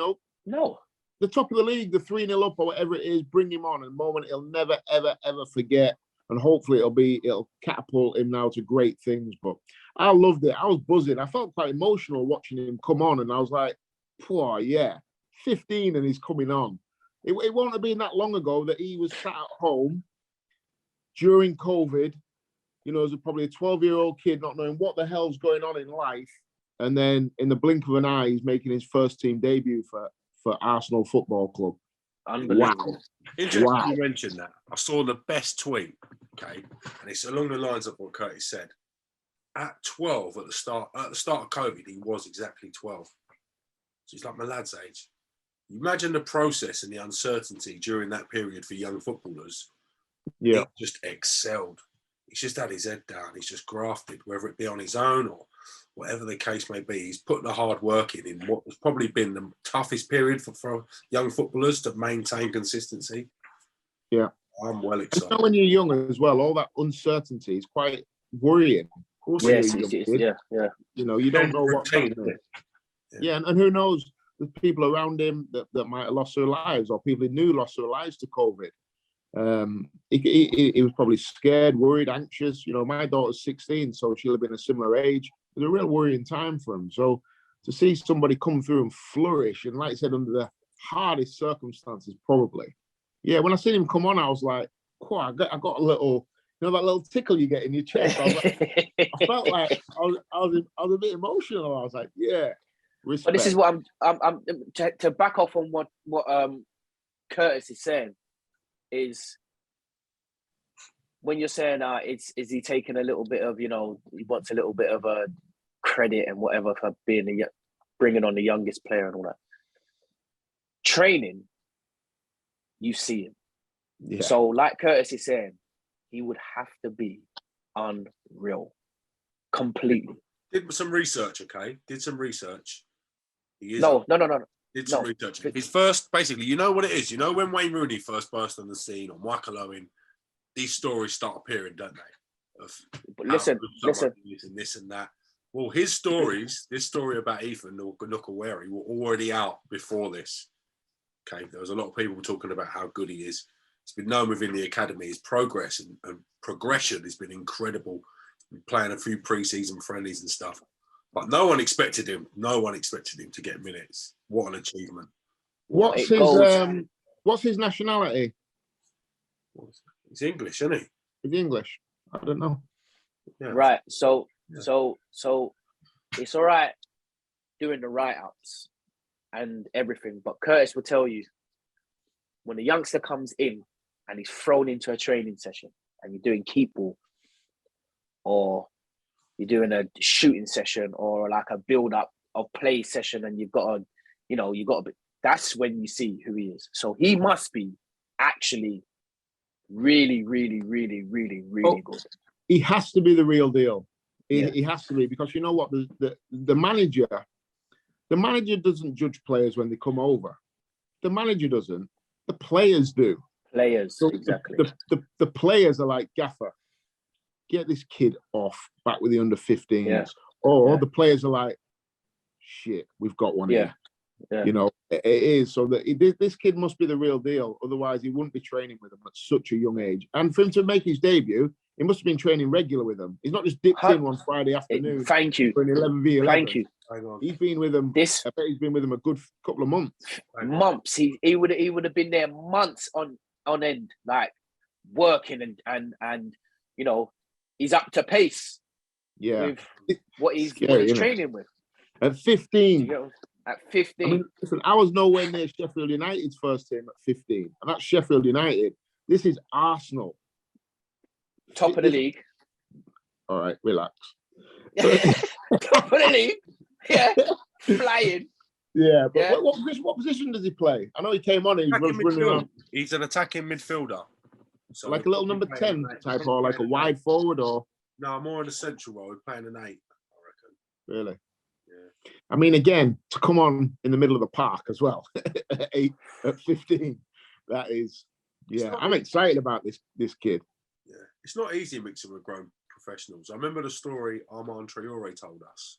No. The top of the league, the 3-0 up or whatever it is, bring him on. And a moment he'll never, ever, ever forget. And hopefully it'll catapult him now to great things. But I loved it. I was buzzing. I felt quite emotional watching him come on. And I was like, poor, yeah, 15 and he's coming on. It won't have been that long ago that he was sat at home during COVID, as probably a 12-year-old kid not knowing what the hell's going on in life. And then in the blink of an eye, he's making his first team debut for Arsenal Football Club. Unbelievable. Wow. Interesting you mentioned that. I saw the best tweet, okay, and it's along the lines of what Curtis said. At 12, at the start of COVID, he was exactly 12. So he's like my lad's age. Imagine the process and the uncertainty during that period for young footballers. Yeah. He just excelled. He's just had his head down. He's just grafted, whether it be on his own or whatever the case may be. He's put the hard work in what has probably been the toughest period for young footballers to maintain consistency. Yeah. I'm well excited. When you're young as well, all that uncertainty is quite worrying. Yes, yeah. You don't know what's happening. Yeah, and who knows, the people around him that might have lost their lives, or people he knew lost their lives to COVID. He was probably scared, worried, anxious. My daughter's 16, so she'll have been a similar age. It was a real worrying time for him. So to see somebody come through and flourish, and like I said, under the hardest circumstances, probably. Yeah, when I seen him come on, I was like, "Cool." I got a little, that little tickle you get in your chest. I felt like I was a bit emotional. I was like, "Yeah." Respect. But this is what I'm to back off on what Curtis is saying is when you're saying is he taking a little bit of, he wants a little bit of a credit and whatever for bringing on the youngest player and all that. Training, you see him. Yeah. So like Curtis is saying, he would have to be unreal. Completely. Did some research, okay? Did some research. He is No. Did some research. His first, basically, you know what it is. You know when Wayne Rooney first burst on the scene, or Michael Owen, these stories start appearing, don't they? But listen. And this and that. Well, his stories, this story about Ethan Nukwaheri, were already out before this. Okay, there was a lot of people talking about how good he is. He's been known within the academy. His progress and progression has been incredible. He's been playing a few pre-season friendlies and stuff. But no one expected him. No one expected him to get minutes. What an achievement. What's his nationality? He's English, isn't he? He's English. I don't know. Yeah. Right. So it's all right doing the write-ups and everything, but Curtis will tell you when a youngster comes in and he's thrown into a training session and you're doing keep ball or you're doing a shooting session or like a build-up of play session and you've got to, that's when you see who he is. So he must be actually really, really, really, really, really good. He has to be the real deal. He has to be, because you know what, the manager doesn't judge players when they come over. The manager doesn't. The players do. So exactly. The players are like, Gaffer, get this kid off back with the under 15s. Yeah. Or the players are like, shit, we've got one here. Yeah. It is. So that this kid must be the real deal. Otherwise, he wouldn't be training with them at such a young age. And for him to make his debut, he must have been training regular with them. He's not just dipped in one Friday afternoon. Thank you. For an 11v11. Thank you. He's been with them. I bet he's been with them a good couple of months. Months. He would have been there months on end, like working and he's up to pace. Yeah. With what he's training with. At 15. At 15. I mean, listen, I was nowhere near Sheffield United's first team at 15. And that's Sheffield United. This is Arsenal. Top of the league. All right, relax. Top of the league. Yeah. Flying. Yeah, but what position does he play? I know he came on and he was running around. He's an attacking midfielder. So like a little number 10 type, or like a wide forward, or? No, more in a central role. He's playing an 8, I reckon. Really? Yeah. I mean, again, to come on in the middle of the park as well, at 15, that is, I'm excited about this kid. Yeah, it's not easy mixing with grown professionals. I remember the story Armand Traore told us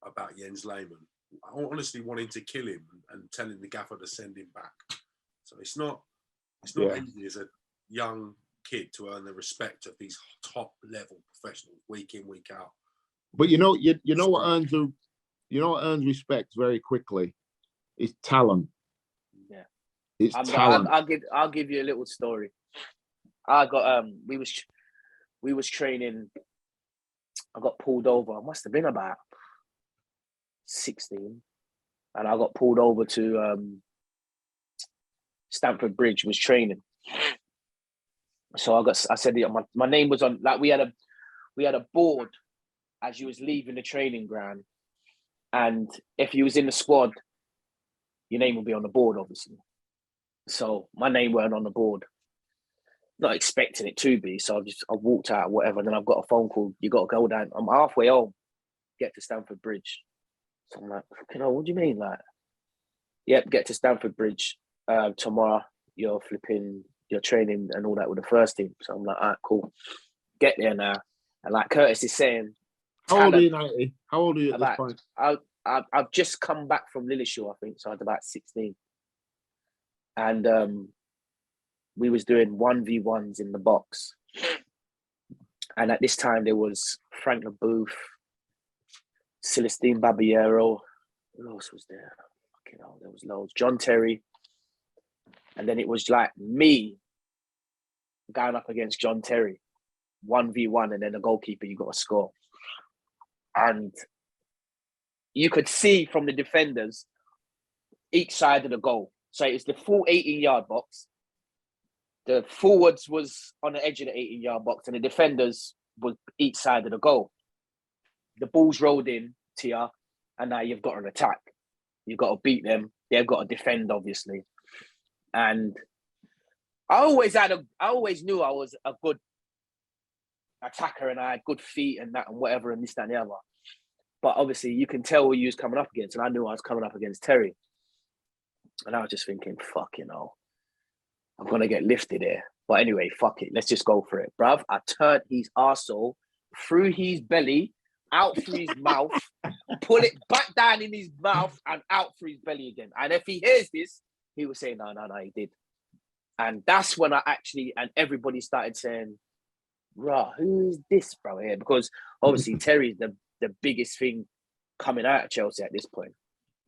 about Jens Lehmann. Honestly wanting to kill him and telling the gaffer to send him back. So it's not easy as a young kid to earn the respect of these top level professionals week in, week out. But you know what earns respect very quickly is talent. Yeah, it's talent. I'll give you a little story. I got we was training. I got pulled over. I must have been about 16, and I got pulled over to Stamford Bridge. Was training. So I said my name was on, like we had a board as you was leaving the training ground, and if you was in the squad, your name would be on the board, obviously. So my name weren't on the board. Not expecting it to be, so I walked out, whatever. And then I've got a phone call. You got to go down. I'm halfway home. Get to Stamford Bridge. So I'm like, fucking hell, what do you mean, like? Yep, get to Stamford Bridge tomorrow. You're training and all that with the first team. So I'm like, all right, cool. Get there now. And like Curtis is saying, how old are you, 90? How old are you at this point? I've just come back from Lillishall, I think, so I was about 16. And we was doing 1v1s in the box. And at this time, there was Frank LeBooth, Celestine Babiero. Who else was there? Fucking hell, there was loads. John Terry. And then it was like me going up against John Terry. 1v1, and then the goalkeeper, you got to score. And you could see from the defenders each side of the goal. So it's the full 18-yard box. the forwards was on the edge of the 18-yard box and the defenders was each side of the goal. The ball's rolled in, Tia, and now you've got an attack. You've got to beat them. They've got to defend, obviously. And I always knew I was a good attacker and I had good feet and that and whatever and this, that, and the other. But obviously, you can tell who you was coming up against, and I knew I was coming up against Terry. And I was just thinking, fuck, I'm going to get lifted here. But anyway, fuck it. Let's just go for it. Bruv, I turned his arsehole through his belly, out through his mouth, pull it back down in his mouth and out through his belly again. And if he hears this, he will say, no, he did. And that's when and everybody started saying, rah, who is this, bro, here? Because obviously Terry's the biggest thing coming out of Chelsea at this point.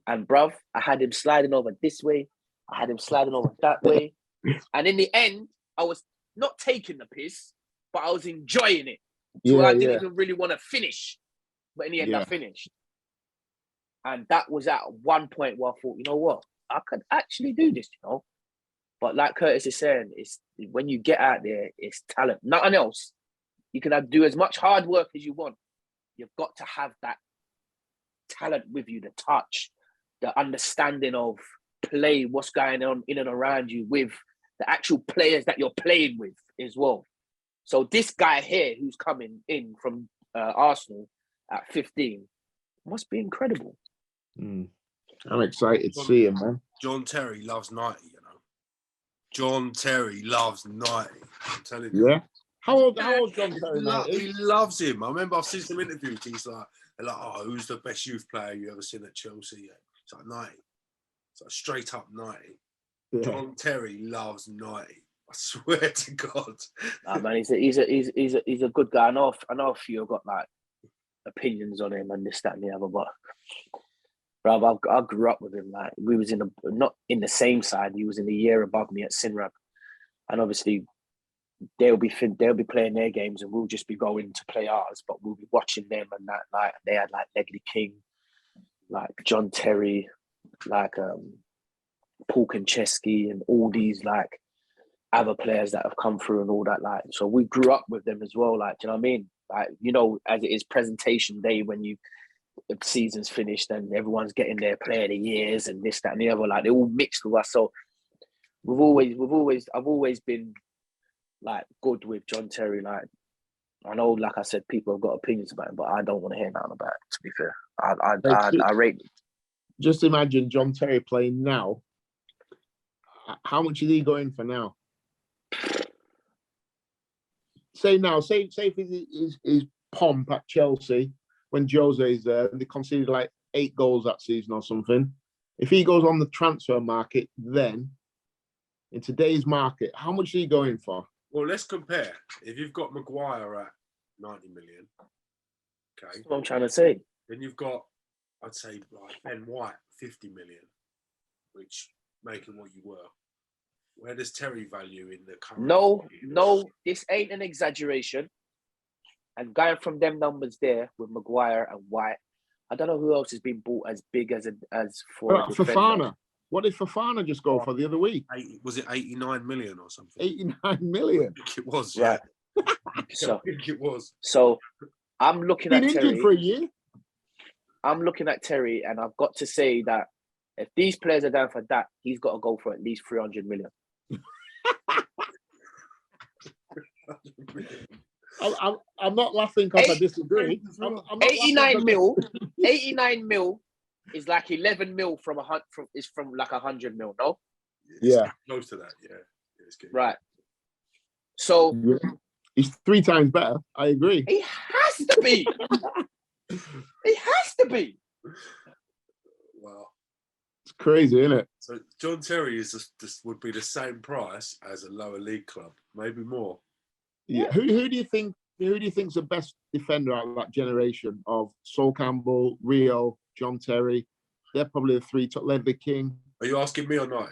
And bruv, I had him sliding over this way. I had him sliding over that way. And in the end, I was not taking the piss, but I was enjoying it. So I didn't even really want to finish. But in the end, I finished. And that was at one point where I thought, you know what? I could actually do this, But like Curtis is saying, it's when you get out there, it's talent. Nothing else. You can do as much hard work as you want. You've got to have that talent with you, the touch, the understanding of play, what's going on in and around you with the actual players that you're playing with as well. So this guy here who's coming in from Arsenal at 15 must be incredible. I'm excited to see him, man. John Terry loves 90, John Terry loves 90. I'm telling you. Yeah. How old John Terry now? He loves him. I remember I've seen some interviews. He's like, oh, who's the best youth player you ever seen at Chelsea? It's like 90. It's like straight up 90. Yeah. John Terry loves 90. I swear to God. Nah, man, he's a good guy. I know a few have got like opinions on him and this, that, and the other, but bruv, I grew up with him. Like we was not in the same side. He was in the year above me at Sinrab, and obviously they'll be playing their games, and we'll just be going to play ours. But we'll be watching them and that. Like they had like Ledley King, like John Terry, like Paul Konchesky, and all these like other players that have come through and all that. Like so, we grew up with them as well. Like, do you know what I mean? Like as it is presentation day when the season's finished and everyone's getting their player of the years and this, that, and the other. Like they all mixed with us. So I've always been like good with John Terry. Like I know, like I said, people have got opinions about him, but I don't want to hear nothing about it. To be fair, I rate it. Just imagine John Terry playing now. How much is he going for now? Say if his pomp at Chelsea when Jose's there and they conceded like 8 goals that season or something. If he goes on the transfer market, then in today's market, how much is he going for? Well, let's compare. If you've got Maguire at 90 million, okay. That's what I'm trying to say. Then you've got, I'd say, like Ben White, 50 million, which making what you were. Where does Terry value in the current? No, this ain't an exaggeration. And going from them numbers there with Maguire and White, I don't know who else has been bought as big as for Fofana. What did Fofana just go for the other week? Was it 89 million or something? 89 million. I think it was, right. Yeah. I think it was. So I'm looking at Terry. Injured for a year. I'm looking at Terry, and I've got to say that if these players are down for that, he's got to go for at least 300 million. I'm not laughing because I disagree. I'm 89 mil. 89 mil is like 11 mil from like 100 mil. No. Yeah. Close to that. Yeah. It's good. Right. So he's 3 times better. I agree. He has to be. He has to be. Wow. It's crazy, isn't it? So John Terry would be the same price as a lower league club, maybe more. Yeah. Who do you think? Who do you think's the best defender out of that generation of Sol Campbell, Rio, John Terry? They're probably the 3 top. Ledley King. Are you asking me or not?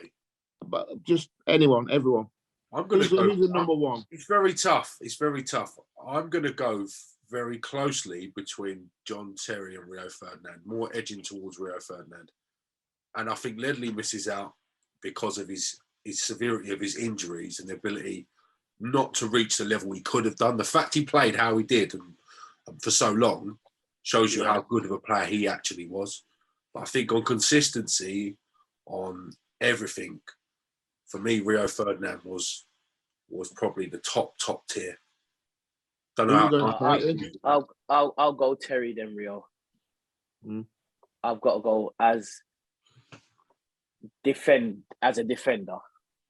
But just anyone, everyone. I'm going to go. Who's the number one? It's very tough. It's very tough. I'm going to go very closely between John Terry and Rio Ferdinand, more edging towards Rio Ferdinand. And I think Ledley misses out because of his his severity of his injuries and the ability not to reach the level he could have done. The fact he played how he did and for so long shows you how good of a player he actually was. But I think on consistency, on everything, for me, Rio Ferdinand was probably the top tier. Don't know. I'll go Terry then Rio. I've got to go as a defender.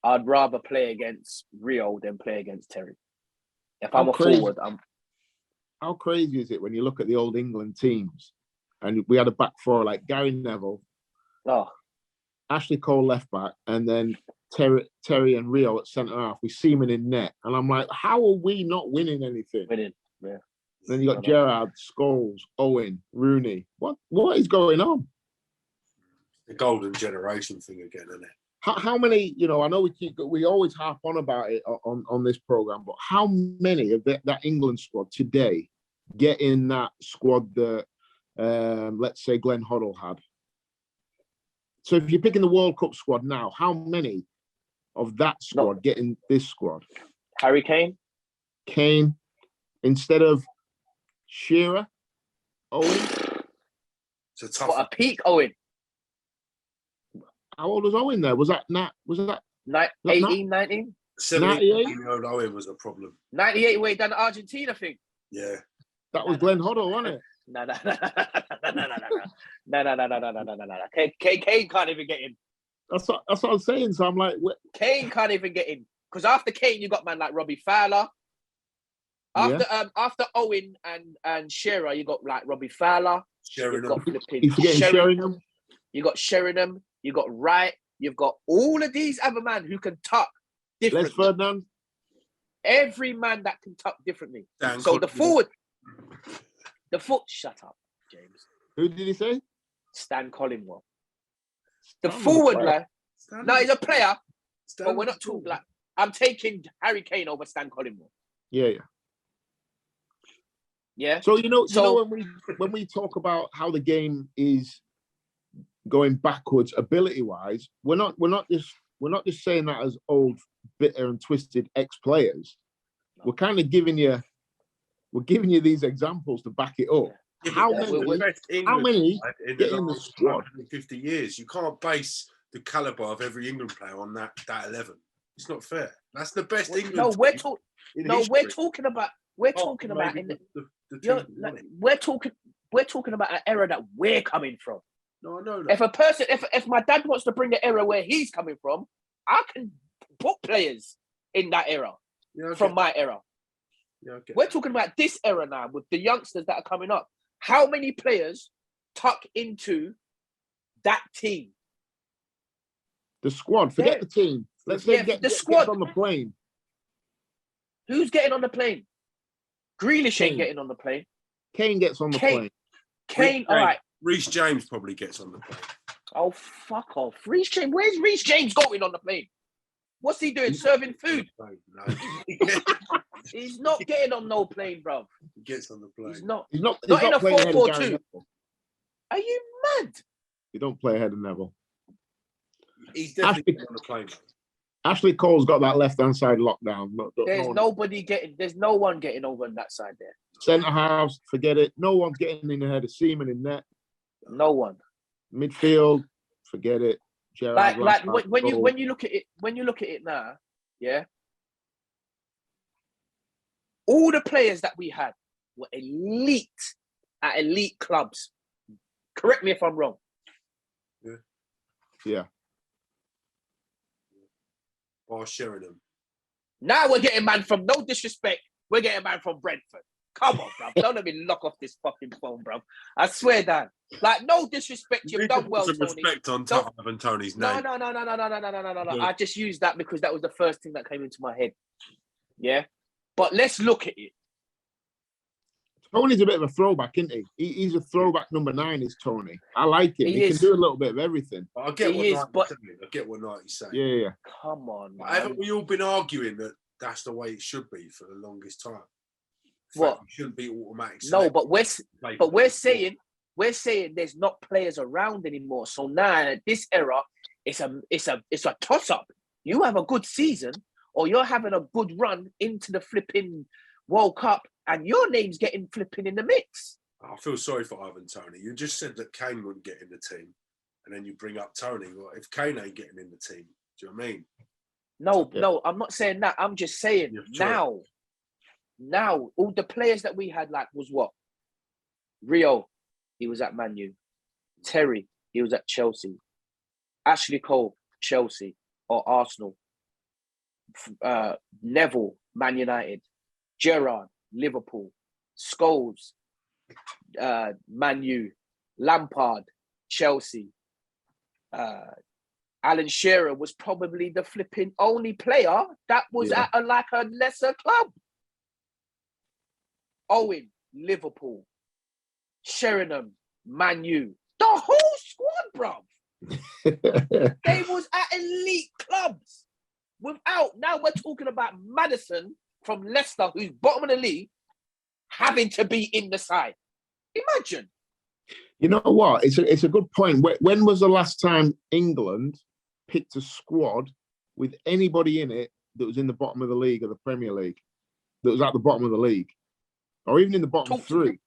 I'd rather play against Rio than play against Terry. If I'm a forward, How crazy is it when you look at the old England teams and we had a back four like Gary Neville, Ashley Cole left back, and then Terry and Rio at centre half with Seaman in net. And I'm like, how are we not winning anything? Yeah. Then you got Gerrard, Scholes, Owen, Rooney. What is going on? The golden generation thing again, isn't it? How many, I know we always harp on about it on this program, but how many of that England squad today get in that squad that, let's say, Glenn Hoddle had? So if you're picking the World Cup squad now, how many of that squad get in this squad? Harry Kane? Kane, instead of Shearer, Owen? It's a tough What, a peak Owen? How old was Owen there? Was that 18, 19? 78-year-old Owen was a problem. 98 way down the Argentina thing. Yeah. That was Glenn Hoddle, wasn't it? No. Kane can't even get in. That's what I'm saying. So I'm like, Kane can't even get in. Because after Kane, you got man like Robbie Fowler. After Owen and Shearer, you got like Robbie Fowler. Sheringham. You forgetting Sheringham? You got Sheringham. You got Wright. You've got all of these other men who can tuck differently. Les Ferdinand. Every man that can tuck differently. So the forward. Shut up, James. Who did he say? Stan Collingwood. The forward, like, no, he's a player, but we're not talking like. I'm taking Harry Kane over Stan Collingwood. Yeah. So when we talk about how the game is going backwards ability-wise, we're not just saying that as old, bitter, and twisted ex-players. No. We're kind of giving you these examples to back it up. Yeah, how many get in the squad? 50 years. You can't base the caliber of every England player on that 11. It's not fair. That's the best England. No, we're talking about an era that we're coming from. No, I know that. If my dad wants to bring the era where he's coming from, I can put players in that era from my era. Yeah, we're talking about this era now with the youngsters that are coming up. How many players tuck into that team? The squad. Forget the team. Let's say the squad on the plane. Who's getting on the plane? Grealish ain't getting on the plane. Kane gets on the plane. Kane, all right. Reece James probably gets on the plane. Oh, fuck off. Reece James, where's Reece James going on the plane? What's he doing? Serving food? No. He's not getting on no plane, bro. He gets on the plane. He's not in a 4-4-2. Are you mad? You don't play ahead of Neville. He's definitely on the plane. Ashley Cole's got that left-hand side lockdown. There's no one getting over on that side there. Centre halves, forget it. No one's getting in ahead of Seaman in net. No one. Midfield, forget it. Gerrard, when you look at it now, yeah. All the players that we had were elite at elite clubs. Correct me if I'm wrong. Yeah. Or Sheringham. Now we're getting man from, no disrespect, we're getting man from Brentford. Come on, bro. Don't let me lock off this fucking phone, bro. I swear, Dan. Like, no disrespect. You've done well, Tony. Some respect on Ivan Tony's name. No. I just used that because that was the first thing that came into my head. Yeah? But let's look at it. Tony's a bit of a throwback, isn't he? He's a throwback number 9, is Tony. I like it. He can do a little bit of everything. I get what Knighty's saying. Yeah. Come on, man. Haven't we all been arguing that that's the way it should be for the longest time? What? It shouldn't be automatic. No, but we're saying there's not players around anymore. So now at this era, it's a toss up. You have a good season, or you're having a good run into the flipping World Cup, and your name's getting flipping in the mix. I feel sorry for Ivan Toney. You just said that Kane wouldn't get in the team, and then you bring up Toney. Well, if Kane ain't getting in the team, do you know what I mean? No, I'm not saying that. I'm just saying now, all the players that we had, like, was what? Rio, he was at Man U. Terry, he was at Chelsea. Ashley Cole, Chelsea or Arsenal. Neville, Man United. Gerrard, Liverpool. Scholes, Man U. Lampard, Chelsea. Alan Shearer was probably the flipping only player that was at a lesser club. Owen, Liverpool. Sheringham, Man U. The whole squad, bruv. They was at elite clubs. Now we're talking about Maddison from Leicester, who's bottom of the league, having to be in the side. Imagine. You know what? It's a good point. When was the last time England picked a squad with anybody in it that was in the bottom of the league or the Premier League, that was at the bottom of the league, or even in the bottom three?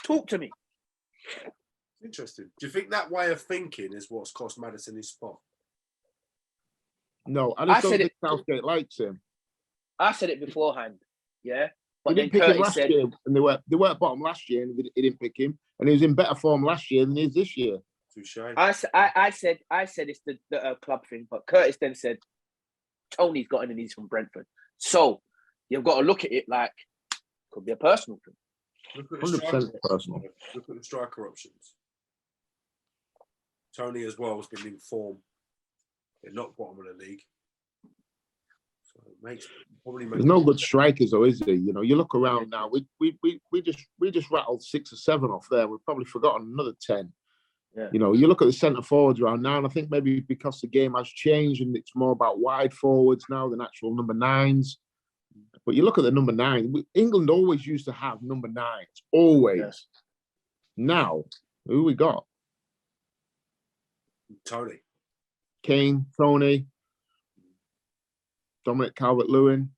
Talk to me. Interesting. Do you think that way of thinking is what's cost Maddison his spot? No, I just don't think Southgate likes him. I said it beforehand, yeah. But he didn't pick him last year, and they weren't bottom last year, and he didn't pick him, and he was in better form last year than he is this year. I said it's the club thing, but Curtis then said Tony's got in and he's from Brentford, so you've got to look at it like could be a personal thing. 100% personal. Look at the striker options. Tony as well has been in form. They're not bottom of the league. So it makes There's no good strikers, though, is there? You know, you look around now. We just rattled 6 or 7 off there. We've probably forgotten another 10. Yeah. You know, you look at the centre forwards around now, and I think maybe because the game has changed and it's more about wide forwards now than actual number 9s. But you look at the number 9. England always used to have number 9s, always. Yes. Now, who we got? Tony, Kane, Tony, Dominic Calvert-Lewin.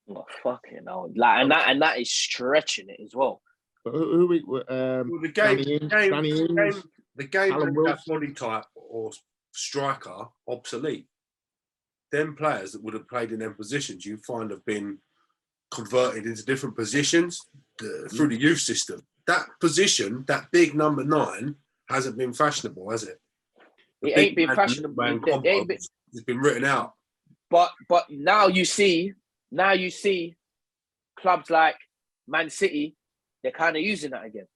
Oh, fucking hell. And that is stretching it as well. Who we? the game Alan that body type or striker obsolete. Them players that would have played in them positions, you find have been converted into different positions through the youth system. That position, that big number 9, hasn't been fashionable, has it? It ain't been fashionable. It's been written out. But now you see clubs like Man City, they're kind of using that again.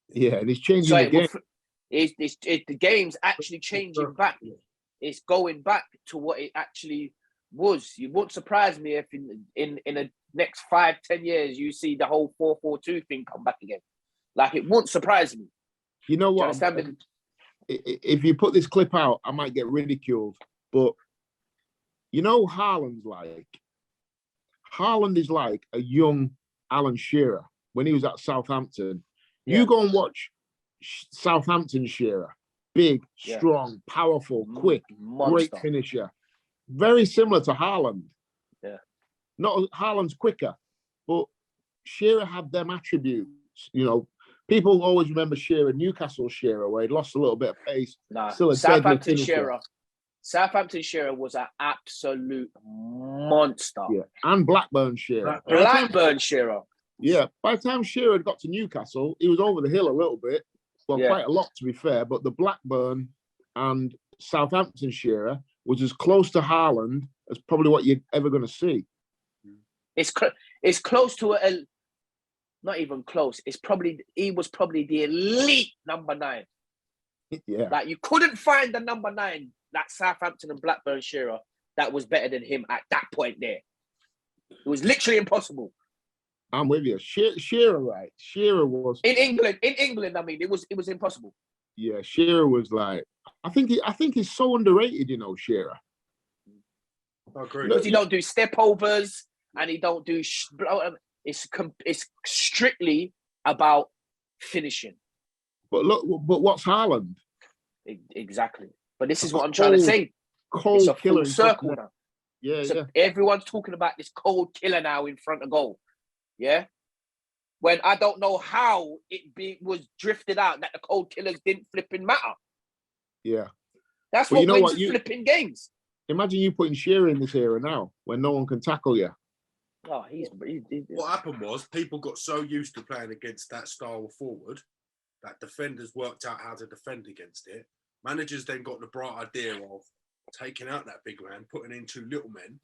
Yeah, and it's changing the game. The game's actually changing back. It's going back to what it actually was. You won't surprise me if in the next 5-10 years you see the whole 4-4-2 thing come back again. Like, it won't surprise me. You know what? If you put this clip out, I might get ridiculed. But you know, Haaland is like a young Alan Shearer when he was at Southampton. Yeah. You go and watch Southampton Shearer. Big, strong, powerful, quick, monster. Great finisher. Very similar to Haaland. Yeah. Not Haaland's quicker, but Shearer had them attributes. You know, people always remember Shearer, Newcastle Shearer, where he'd lost a little bit of pace. Nah, still a Southampton Shearer. Southampton Shearer was an absolute monster. Yeah, and Blackburn Shearer. Blackburn Shearer. Yeah, by the time Shearer got to Newcastle, he was over the hill a little bit. Well, quite a lot, to be fair. But the Blackburn and Southampton Shearer was as close to Haaland as probably what you're ever going to see. It's close to not even close. He was probably the elite number 9. Yeah, like you couldn't find the number 9 that Southampton and Blackburn Shearer that was better than him at that point. There, it was literally impossible. I'm with you. Shearer, right? Shearer was in England. I mean, it was impossible. Yeah, Shearer was like. I think he's so underrated. You know, Shearer. I agree. Because he don't do step overs and he don't do. It's strictly about finishing. But look, what's Haaland? Exactly. But this is what I'm trying to say. Cold it's a killer full circle now. Yeah, So everyone's talking about this cold killer now in front of goal. Yeah. When I don't know how was drifted out that the cold killers didn't flipping matter. Yeah. That's what wins flipping games. Imagine you putting Shearer in this era now when no one can tackle you. Oh, he's what happened was people got so used to playing against that style of forward that defenders worked out how to defend against it. Managers then got the bright idea of taking out that big man, putting in two little men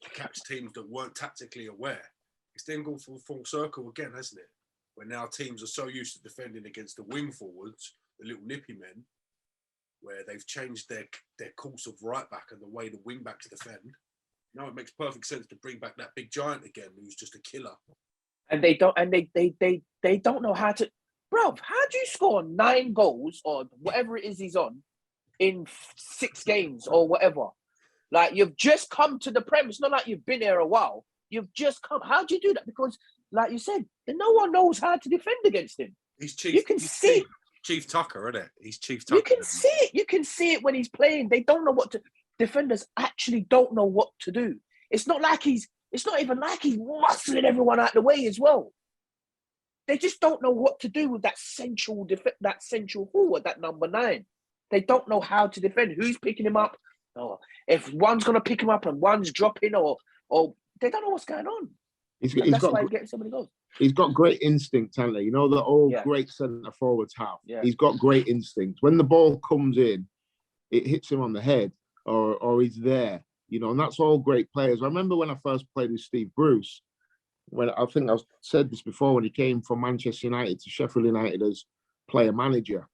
to catch teams that weren't tactically aware. It's then gone full circle again, hasn't it? Where now teams are so used to defending against the wing forwards, the little nippy men, where they've changed their course of right back and the way the wing backs defend. Now it makes perfect sense to bring back that big giant again, who's just a killer. And they don't know how to. Bruv, how do you score 9 goals or whatever it is he's on in 6 games or whatever? Like, you've just come to the Prem. It's not like you've been here a while. You've just come. How do you do that? Because, like you said, no one knows how to defend against him. He's Chief. You can see Chief Tucker, isn't it? He's Chief Tucker. You can see it. You can see it when he's playing. They don't know what to. Defenders actually don't know what to do. It's not even like he's muscling everyone out the way as well. They just don't know what to do with that central forward, that number 9. They don't know how to defend. Who's picking him up? Or if one's going to pick him up and one's dropping, or they don't know what's going on. That's why he's getting so many goals. He's got great instinct, hasn't he? You know that all great centre forwards have. Yeah. He's got great instinct. When the ball comes in, it hits him on the head, or he's there. You know, and that's all great players. I remember when I first played with Steve Bruce. When I think I've said this before, when he came from Manchester United to Sheffield United as player manager,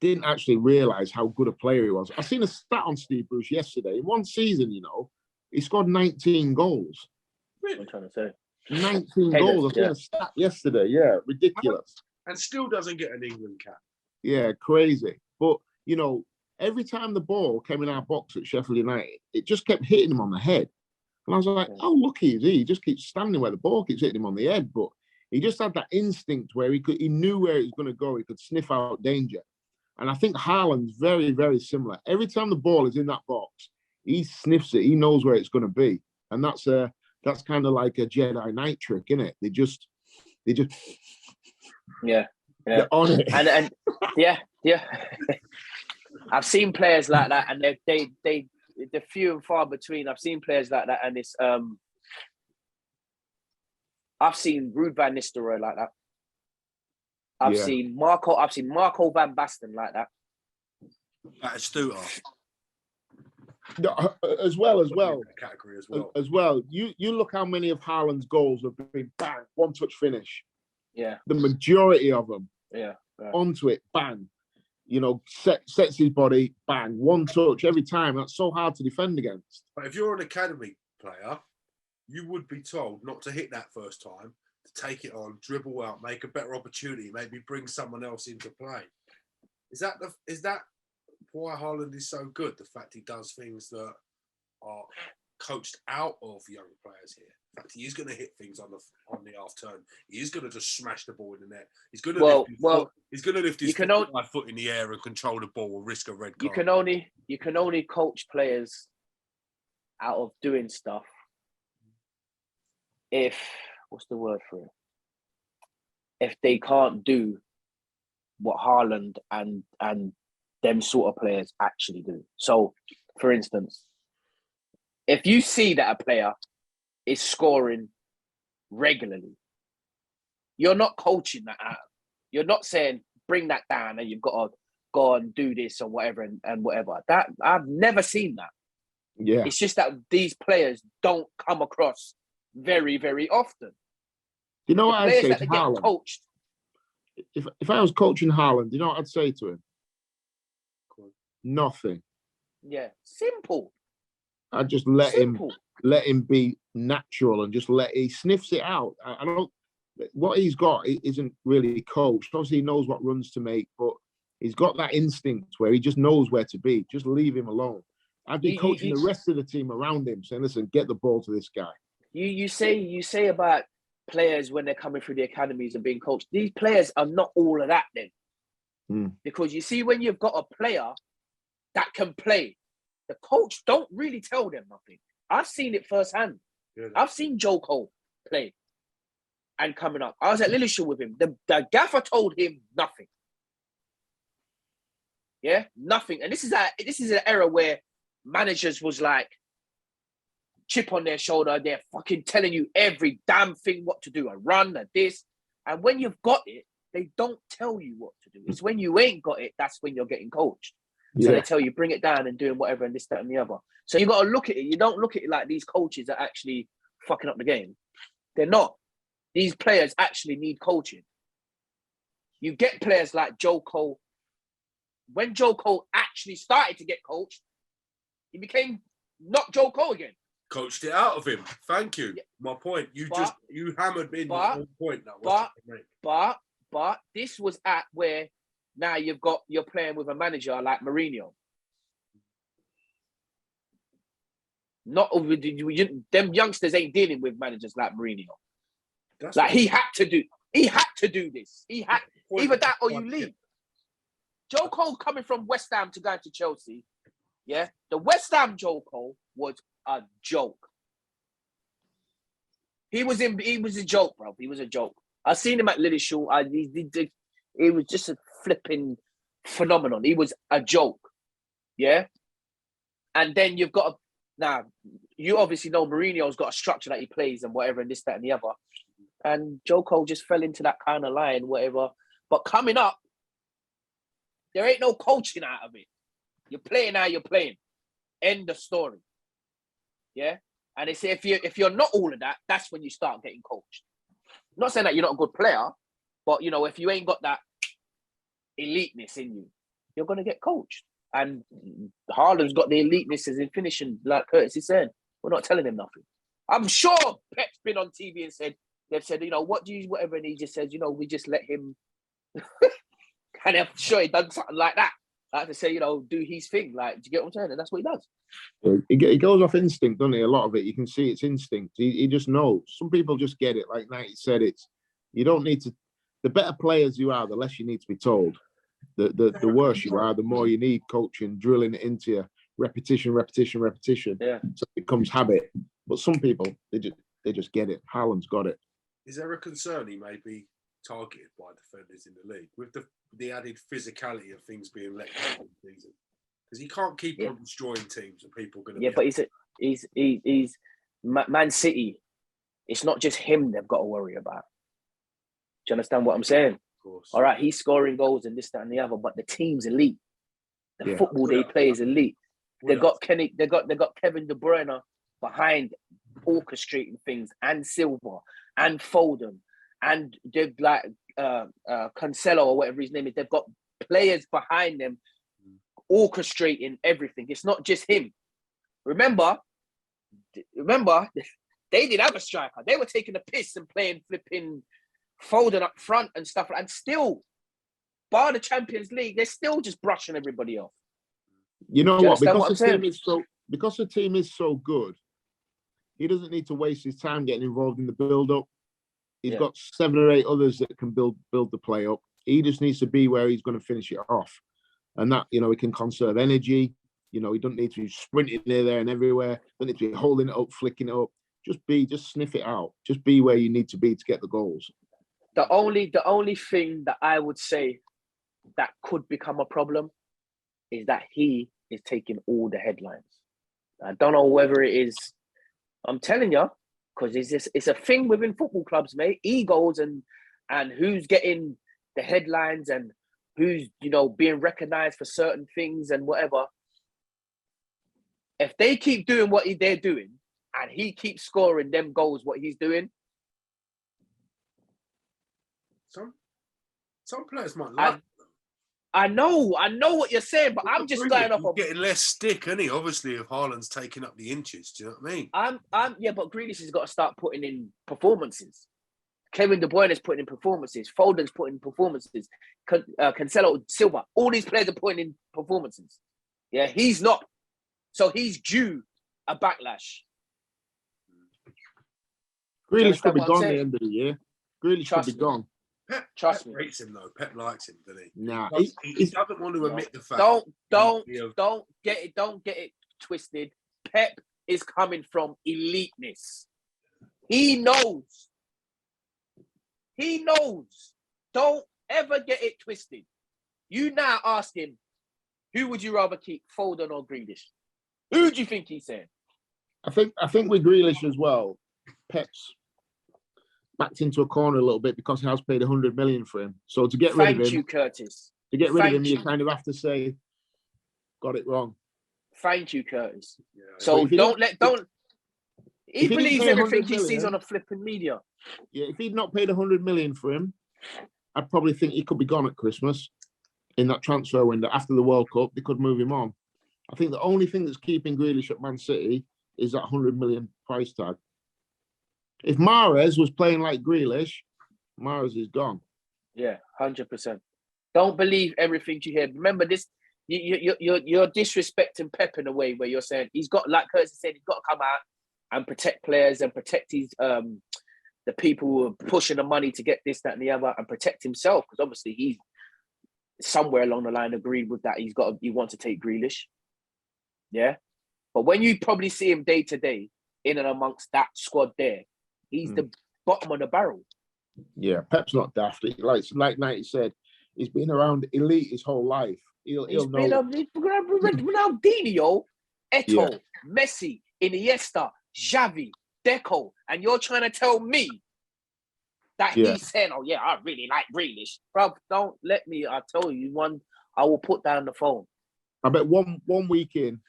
didn't actually realise how good a player he was. I seen a stat on Steve Bruce yesterday. In one season, you know, he scored 19 goals. What I'm trying to say. 19 goals. I seen a stat yesterday. Yeah, ridiculous. And still doesn't get an England cap. Yeah, crazy. But, you know, every time the ball came in our box at Sheffield United, it just kept hitting him on the head. And I was like, how lucky is he? He just keeps standing where the ball keeps hitting him on the head. But he just had that instinct where he knew where he was going to go. He could sniff out danger. And I think Haaland's very, very similar. Every time the ball is in that box, he sniffs it. He knows where it's going to be. And that's kind of like a Jedi Knight trick, isn't it? They just yeah. They're on it. And yeah. I've seen players like that, and they're few and far between. I've seen players like that, and it's I've seen Ruud van Nistelrooy like that. I've seen Marco van Basten like that. At Stuttgart. No, as well. Category as well. You look how many of Haaland's goals have been bang, one touch finish. Yeah. The majority of them. Yeah. Onto it, bang. You know, sets his body, bang, one touch every time. That's so hard to defend against. But if you're an academy player, you would be told not to hit that first time, to take it on, dribble out, make a better opportunity, maybe bring someone else into play. Is that why Haaland is so good? The fact he does things that are coached out of young players here. In fact, he is going to hit things on the half turn. He is going to just smash the ball in the net. He's going to he's going to lift his foot in the air and control the ball and risk a red card. You can only coach players out of doing stuff if, what's the word for it? If they can't do what Haaland and them sort of players actually do. So, for instance, if you see that a player is scoring regularly, you're not coaching that out. You're not saying, bring that down and you've got to go and do this or whatever and whatever. That I've never seen that. Yeah. It's just that these players don't come across very, very often. You know what I'd say to Haaland? Coached. If I was coaching Haaland, you know what I'd say to him? Nothing. Yeah. Simple. I'd just let him be natural and just he sniffs it out. I don't. What he's got isn't really coached. Obviously, he knows what runs to make, but he's got that instinct where he just knows where to be. Just leave him alone. I've been coaching the rest of the team around him, saying, "Listen, get the ball to this guy." You say about players when they're coming through the academies and being coached. These players are not all of that then, because you see when you've got a player that can play, the coach don't really tell them nothing. I've seen it firsthand. Yeah. I've seen Joe Cole play and coming up. I was at Lillishire with him. The gaffer told him nothing. Yeah, nothing. And this is an era where managers was like chip on their shoulder. They're fucking telling you every damn thing what to do, a run, a this. And when you've got it, they don't tell you what to do. It's when you ain't got it, that's when you're getting coached. So they tell you, bring it down and doing whatever and this, that, and the other. So you got to look at it. You don't look at it like these coaches are actually fucking up the game. They're not. These players actually need coaching. You get players like Joe Cole. When Joe Cole actually started to get coached, he became not Joe Cole again. Coached it out of him. Thank you. Yeah. My point. You hammered me in the whole point now. But this was at where now you're playing with a manager like Mourinho. Not over them youngsters ain't dealing with managers like Mourinho. That's like he had to do this. He had either that or you leave. Joe Cole coming from West Ham to go to Chelsea, yeah. The West Ham Joe Cole was a joke. He was a joke, bro. He was a joke. I seen him at Lillishire. He was just a flipping phenomenon. He was a joke, yeah. And then you've got now. You obviously know Mourinho's got a structure that he plays and whatever, and this, that, and the other. And Joe Cole just fell into that kind of line, whatever. But coming up, there ain't no coaching out of it. You're playing how you're playing. End of story. Yeah? And they say if you're not all of that, that's when you start getting coached. I'm not saying that you're not a good player, but, you know, if you ain't got that eliteness in you, you're going to get coached. And Haaland's got the eliteness as in finishing, like Curtis is saying. We're not telling him nothing. I'm sure Pep's been on TV and they've said, you know, what do you, whatever, and he just says, you know, we just let him... And I'm sure he done something like that. Like to say, you know, do his thing. Like, do you get what I'm saying? And that's what he does. He goes off instinct, doesn't he? A lot of it, you can see it's instinct. He just knows. Some people just get it. Like Knight said, you don't need to. The better players you are, the less you need to be told. The worse you are, the more you need coaching, drilling it into you. Repetition. Yeah. So it becomes habit. But some people, they just get it. Haaland's got it. Is there a concern he may be targeted by defenders in the league with the added physicality of things being let go in the season? Because he can't keep on destroying teams and people are going to. Yeah, but he's Man City. It's not just him they've got to worry about. Do you understand what I'm saying? Of course. All right, he's scoring goals and this, that, and the other, but the team's elite. The football they play is elite. They got Kevin De Bruyne behind orchestrating things, and Silva and Foden, and they've like Cancelo or whatever his name is. They've got players behind them orchestrating everything. It's not just him. Remember, they did have a striker. They were taking a piss and playing flipping Foden up front and stuff, and still, bar the Champions League, they're still just brushing everybody off. You know what? Because the team is so good, he doesn't need to waste his time getting involved in the build-up. He's got 7 or 8 others that can build the play up. He just needs to be where he's going to finish it off. And that, you know, he can conserve energy. You know, he doesn't need to be sprinting there and everywhere. Doesn't need to be holding it up, flicking it up. Just sniff it out. Just be where you need to be to get the goals. The only thing that I would say that could become a problem is that he is taking all the headlines. I don't know whether it is, I'm telling you, because it's a thing within football clubs, mate. Egos and who's getting the headlines and who's, you know, being recognized for certain things and whatever. If they keep doing what they're doing and he keeps scoring them goals, what he's doing. Some players might like. I know what you're saying, but I'm just going off of getting less stick, isn't he? Obviously, if Haaland's taking up the inches, do you know what I mean? Yeah, but Grealish has got to start putting in performances. Kevin De Bruyne is putting in performances. Foden's putting in performances. Cancelo, Silva, all these players are putting in performances. Yeah, he's not. So he's due a backlash. Grealish could be gone at the end of the year. Grealish could be gone. Pep rates him though. Pep likes him, doesn't he? Nah, he doesn't want to admit the fact. Don't get it twisted. Pep is coming from eliteness. He knows. He knows. Don't ever get it twisted. You now ask him, who would you rather keep, Foden or Grealish? Who do you think he's saying? I think with Grealish as well, Pep's backed into a corner a little bit because he has paid 100 million for him. So to get rid of him, Thank you, Curtis. to get rid of him, you kind of have to say, got it wrong. Thank you, Curtis. Yeah. So he believes everything he sees on a flipping media. Yeah, if he'd not paid 100 million for him, I'd probably think he could be gone at Christmas in that transfer window. After the World Cup, they could move him on. I think the only thing that's keeping Grealish at Man City is that 100 million price tag. If Mahrez was playing like Grealish, Mahrez is gone. Yeah, 100%. Don't believe everything you hear. Remember this, you're disrespecting Pep in a way where you're saying he's got, like Curtis said, he's got to come out and protect players and protect his the people who are pushing the money to get this, that, and the other, and protect himself, because obviously he's somewhere along the line agreed with that. He wants to take Grealish. Yeah. But when you probably see him day to day in and amongst that squad there, he's the bottom of the barrel. Yeah, Pep's not daft. Like Knight said, he's been around elite his whole life. He'll know. Ronaldinho, Eto'o, Messi, Iniesta, Xavi, Deco, and you're trying to tell me that he's saying, "Oh yeah, I really like Grealish, bro." Don't let me. I tell you, I will put down the phone. I bet one week in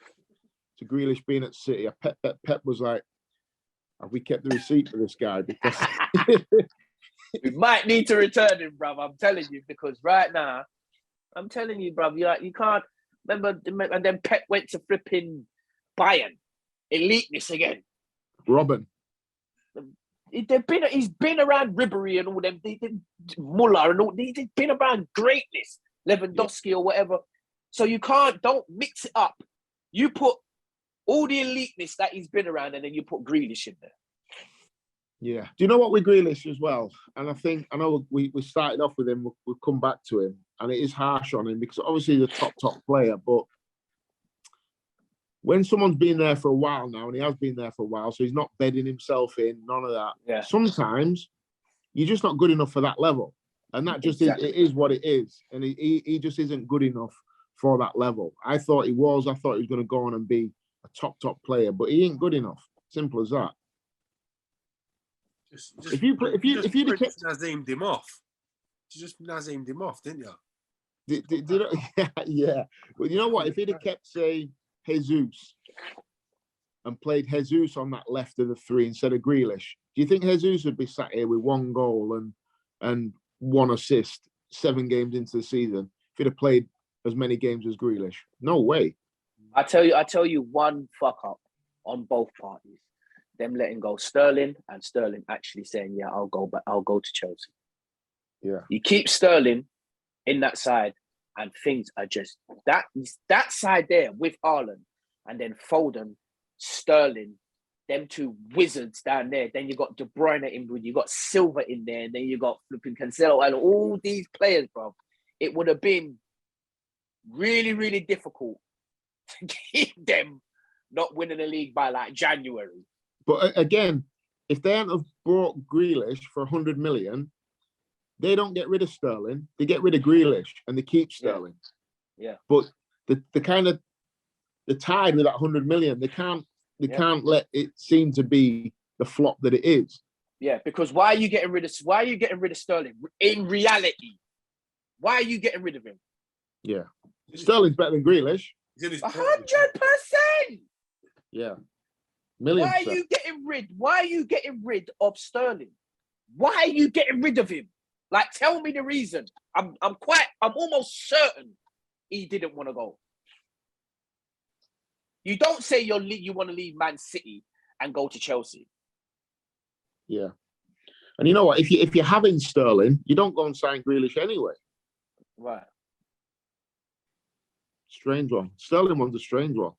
to Grealish being at City, Pep was like, "Have we kept the receipt for this guy?" Because we might need to return him, bro. I'm telling you, because right now, I'm telling you, bro, you can't remember. And then Pep went to flipping Bayern, eliteness again. Robin. He's been around Ribery and all them, Muller and all. He's been around greatness, Lewandowski or whatever. So don't mix it up. You put all the eliteness that he's been around, and then you put Grealish in there. Yeah. Do you know what with Grealish as well? And I know we started off with him. We'll come back to him, and it is harsh on him because obviously he's a top player, but when someone's been there for a while now, and he has been there for a while, so he's not bedding himself in, none of that. Yeah. Sometimes you're just not good enough for that level. And that just is what it is. And he just isn't good enough for that level. I thought he was. I thought he was going to go on and be a top player, but he ain't good enough. Simple as that. If you just nazimed him off. You just nazimed him off, didn't you? Yeah. Well, you know what? If he'd have kept, say, Jesus and played Jesus on that left of the three instead of Grealish, do you think Jesus would be sat here with one goal and one assist 7 games into the season if he'd have played as many games as Grealish? No way. I tell you one fuck up on both parties. Them letting go Sterling and Sterling actually saying, yeah, I'll go to Chelsea. Yeah. You keep Sterling in that side, and things are just that side there with Haaland, and then Foden, Sterling, them two wizards down there. Then you got De Bruyne in, you got Silva in there, and then you got flipping Cancelo and all these players, bro. It would have been really, really difficult to keep them not winning the league by like January. But again, if they hadn't have brought Grealish for 100 million, they don't get rid of Sterling. They get rid of Grealish and they keep Sterling. Yeah. But the kind of the tide with that 100 million, they can't let it seem to be the flop that it is. Yeah, because why are you getting rid of Sterling? In reality, why are you getting rid of him? Yeah. Sterling's better than Grealish. 100%. Yeah. Million Why are you getting rid of Sterling? Why are you getting rid of him? Like, tell me the reason. I'm almost certain he didn't want to go. You don't say you want to leave Man City and go to Chelsea. Yeah. And you know what? If you're having Sterling, you don't go and sign Grealish anyway. Right. Strange one. Sterling one's a strange one.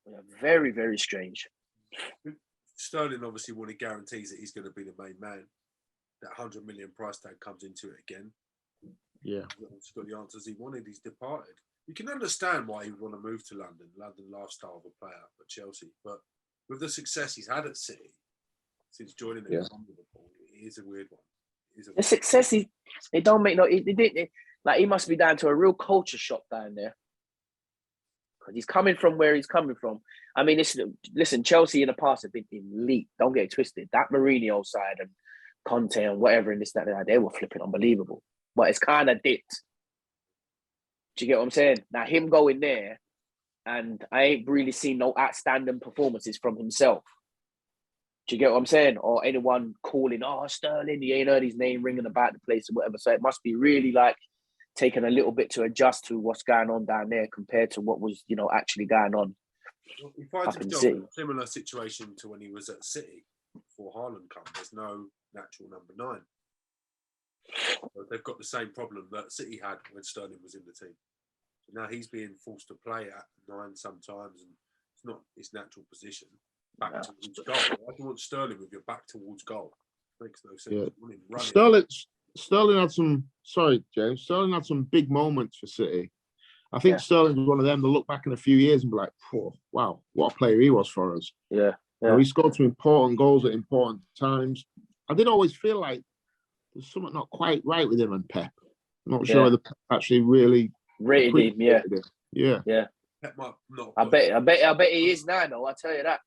Yeah, very, very strange. Sterling obviously wanted guarantees that he's going to be the main man. That 100 million price tag comes into it again. Yeah. He's got the answers he wanted. He's departed. You can understand why he would want to move to London lifestyle of a player at Chelsea. But with the success he's had at City since joining them from Liverpool, it is a weird one. The success, it don't make like, he must be down to a real culture shock down there. Because he's coming from where he's coming from. I mean, listen, Chelsea in the past have been elite. Don't get it twisted. That Mourinho side and Conte and whatever and this, that, and that, they were flipping unbelievable. But it's kind of dipped. Do you get what I'm saying? Now, him going there, and I ain't really seen no outstanding performances from himself. Do you get what I'm saying? Or anyone calling, oh, Sterling, you ain't heard his name ringing about the place or whatever. So it must be really like taking a little bit to adjust to what's going on down there compared to what was, actually going on. Well, he finds himself in a similar situation to when he was at City before Haaland come. There's no natural number 9. So they've got the same problem that City had when Sterling was in the team. So now he's being forced to play at 9 sometimes, and it's not his natural position. Back towards goal. Why do you want Sterling with your back towards goal? Makes no sense. Yeah. Sterling had some. Sorry, James. Sterling had some big moments for City. I think Sterling was one of them to look back in a few years and be like, oh, wow, what a player he was for us. Yeah. He scored some important goals at important times. I did always feel like there's something not quite right with him and Pep. I'm not sure whether Pep actually really rated him. Yeah. Pep might not. I bet he is now, though. I'll tell you that.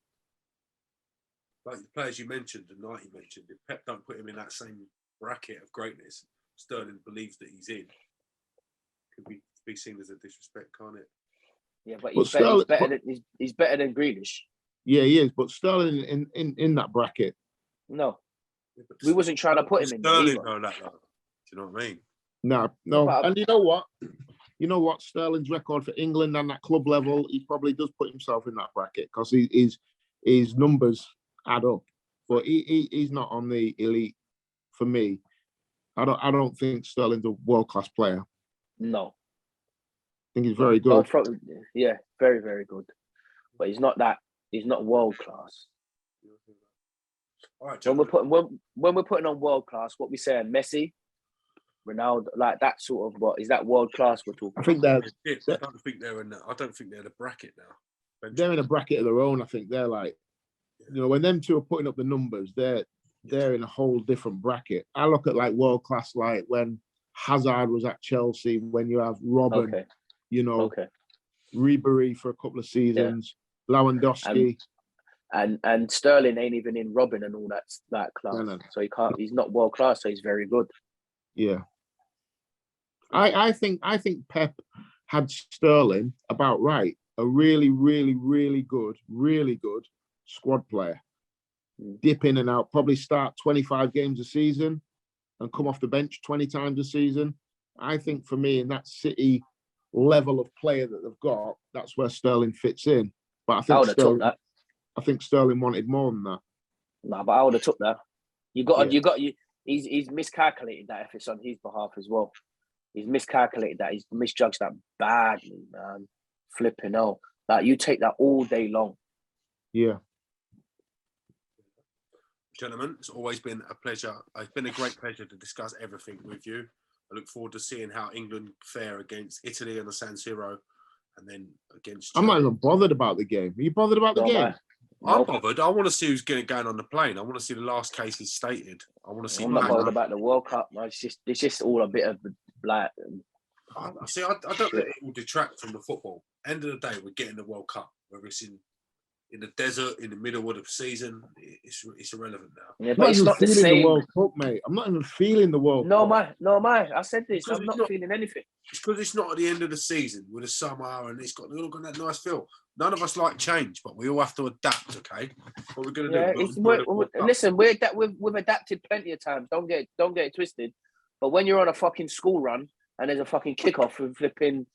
Like the players you mentioned, the Knight you mentioned, if Pep don't put him in that same bracket of greatness, Sterling believes that he's in. Could be seen as a disrespect, can't it? Yeah, but he's better than Grealish. Yeah, he is. But Sterling in that bracket. No, we wasn't trying to put him in. Sterling, no, that. Do you know what I mean? No. And you know what? Sterling's record for England and that club level, he probably does put himself in that bracket because his numbers add up. But he's not on the elite for me. I don't think Sterling's a world-class player. No. I think he's very good. Yeah, very, very good. But he's not world-class. All right, when we're putting on world-class, what we saying, Messi, Ronaldo, like that sort of, what is that world-class we're talking I think about? I don't think they're in a bracket now. They're in a bracket of their own. I think they're like, when them two are putting up the numbers, they're in a whole different bracket. I look at like world class, like when Hazard was at Chelsea, when you have Robben, Ribery for a couple of seasons, Lewandowski, and Sterling ain't even in Robben and all that class. No. So he's not world class. So he's very good. Yeah, I think Pep had Sterling about right. A really, really, really good squad player. Dip in and out, probably start 25 games a season and come off the bench 20 times a season. I think for me, in that City level of player that they've got, that's where Sterling fits in. But I think Sterling wanted more than that. No, but I would have took that. He's miscalculated that if it's on his behalf as well. He's miscalculated that. He's misjudged that badly, man. Flipping hell. Like, you take that all day long. Yeah. Gentlemen, it's always been a pleasure. It's been a great pleasure to discuss everything with you. I look forward to seeing how England fare against Italy on the San Siro and then against Germany. I'm not even bothered about the game. Are you bothered about the game? I'm bothered. I want to see who's going on the plane. I want to see the last cases stated. I want to see. I'm not bothered about the World Cup. It's just all a bit of like. I don't think it will detract from the football. End of the day, we're getting the World Cup. Whether it's in the desert, in the middle of the season, it's irrelevant now. Yeah, but it's not the same. The World Cup, mate. I'm not even feeling the World Cup. No, I said this. I'm not feeling anything. It's because it's not at the end of the season with the summer and it's got that nice feel. None of us like change, but we all have to adapt. Okay, what we're going to do? Listen, we've adapted plenty of times. Don't get it twisted. But when you're on a fucking school run and there's a fucking kickoff and flipping.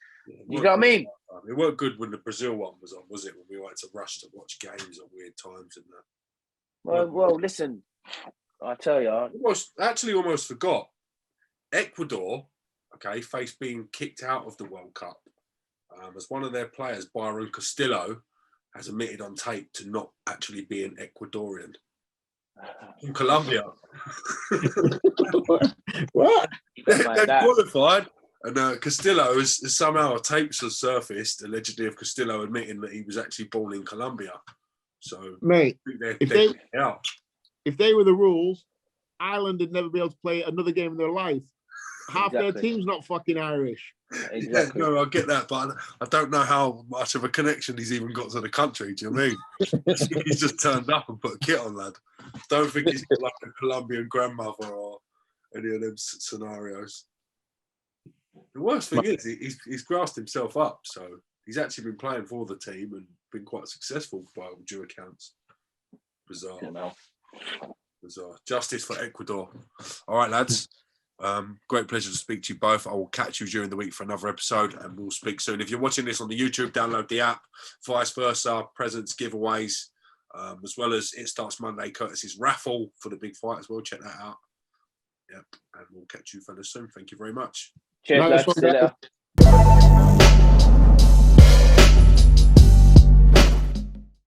You know what I mean? It weren't good when the Brazil one was on, was it? When we had to rush to watch games at weird times and that. Well, listen, I tell you, I almost forgot. Ecuador, faced being kicked out of the World Cup. As one of their players, Byron Castillo, has admitted on tape to not actually be an Ecuadorian. From Colombia. What? They're qualified. And Castillo has somehow tapes have surfaced, allegedly, of Castillo admitting that he was actually born in Colombia. So, mate, yeah. if they were the rules, Ireland would never be able to play another game in their life. Half their team's not fucking Irish. Exactly. Yeah, no, I get that, but I don't know how much of a connection he's even got to the country. Do you know what I mean? He's just turned up and put a kit on, lad. Don't think he's got like a Colombian grandmother or any of them scenarios. The worst thing is he's grassed himself up, so he's actually been playing for the team and been quite successful by all due accounts. Bizarre. Bizarre. Justice for Ecuador. All right, lads. Great pleasure to speak to you both. I will catch you during the week for another episode and we'll speak soon. If you're watching this on the YouTube, download the app, vice versa, presents, giveaways, as well as It Starts Monday, Curtis's raffle for the big fight as well. Check that out. Yep. And we'll catch you fellas soon. Thank you very much. Cheers, Nice lads. one, See you guys. later.